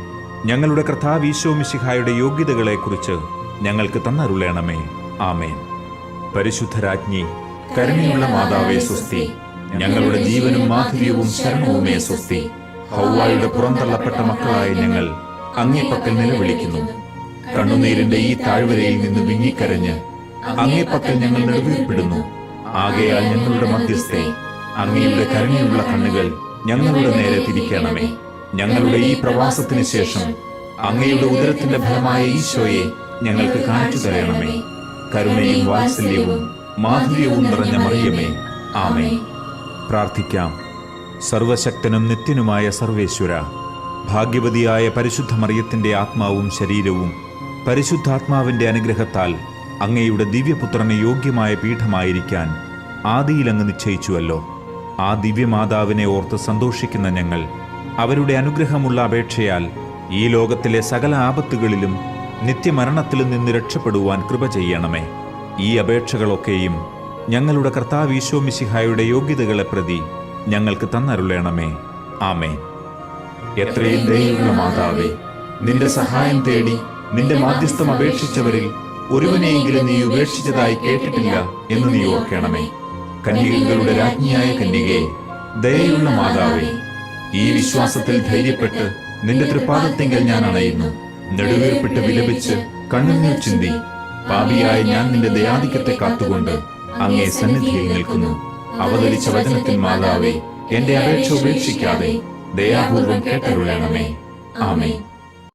ഞങ്ങളുടെ കർത്താവ് ഈശോ മിശിഹായുടെ യോഗ്യതകളെക്കുറിച്ച് ഞങ്ങൾക്ക് തന്നരുളേണമേ. ആമേൻ. പരിശുദ്ധരാജ്ഞി, കരുണയുള്ള മാതാവേ സ്വസ്തി. ഞങ്ങളുടെ ജീവനും മാധുര്യവും ശരണവുമേ സ്വസ്തി. ഹൗവായുടെ പുറന്തള്ളപ്പെട്ട മക്കളായ ഞങ്ങൾ അങ്ങേപ്പക്കൽ നിലവിളിക്കുന്നു. കണ്ണുനീരിന്റെ ഈ താഴ്വരയിൽ നിന്ന് വിങ്ങിക്കരഞ്ഞ് അങ്ങേപ്പക്കൽ ഞങ്ങൾ നെടുവീർപ്പിടുന്നു. ആകയാൽ ഞങ്ങളുടെ മധ്യസ്ഥെ, അങ്ങയുടെ കരുണയുള്ള കണ്ണുകൾ ഞങ്ങളുടെ നേരെ തിരിക്കണമേ. ഞങ്ങളുടെ ഈ പ്രവാസത്തിന് ശേഷം അങ്ങയുടെ ഉദരത്തിന്റെ ഫലമായ ഈശോയെ ഞങ്ങൾക്ക് കാണിച്ചു തരണമേ. കരുണയും വാത്സല്യവും മാധുര്യവും നിറഞ്ഞ മറിയമേ, ആമേൻ. പ്രാർത്ഥിക്കാം. സർവശക്തനും നിത്യനുമായ സർവേശ്വര, ഭാഗ്യവതിയായ പരിശുദ്ധ മറിയത്തിന്റെ ആത്മാവും ശരീരവും പരിശുദ്ധാത്മാവിന്റെ അനുഗ്രഹത്താൽ അങ്ങയുടെ ദിവ്യപുത്രന് യോഗ്യമായ പീഠമായിരിക്കാൻ ആദിയിൽ അങ്ങ് നിശ്ചയിച്ചുവല്ലോ. ആ ദിവ്യമാതാവിനെ ഓർത്ത് സന്തോഷിക്കുന്ന ഞങ്ങൾ അവരുടെ അനുഗ്രഹമുള്ള അപേക്ഷയാൽ ഈ ലോകത്തിലെ സകല ആപത്തുകളിലും നിത്യമരണത്തിലും നിന്ന് രക്ഷപ്പെടുവാൻ കൃപ ചെയ്യണമേ. ഈ അപേക്ഷകളൊക്കെയും ഞങ്ങളുടെ കർത്താവ് ഈശോ മിശിഹായുടെ യോഗ്യതകളെ പ്രതി ഞങ്ങൾക്ക് തന്നരുളേണമേ. ആമേൻ. എത്രയും ദയയുള്ള മാതാവേ, നിന്റെ സഹായം തേടി നിന്റെ മാധ്യസ്ഥം അപേക്ഷിച്ചവരിൽ ഒരുവനെയെങ്കിലും നീ ഉപേക്ഷിച്ചതായി കേട്ടിട്ടില്ല എന്ന് നീ ഓർക്കണമേ. കന്യകകളുടെ രാജ്ഞിയായ കന്യകയെ, ദയയുള്ള മാതാവേ, ഈ വിശ്വാസത്തിൽ ധൈര്യപ്പെട്ട് നിന്റെ തൃപ്പാദത്തിങ്കൽ ഞാൻ അണയുന്നു. നെടുവീർപ്പിട്ട് വിലപിച്ച് കണ്ണുനീർ ചിന്തി പാപിയായ ഞാൻ നിന്റെ ദയാധിക്യത്തെ കാത്തുകൊണ്ട് അങ്ങേ സന്നിധിയിൽ നിൽക്കുന്നു. അവതരിച്ച വചനത്തിൻ മാതാവേ, എന്റെ അപേക്ഷ ഉപേക്ഷിക്കാതെ ദയാപൂർവം കേട്ടരുളണമേ. ആമേൻ.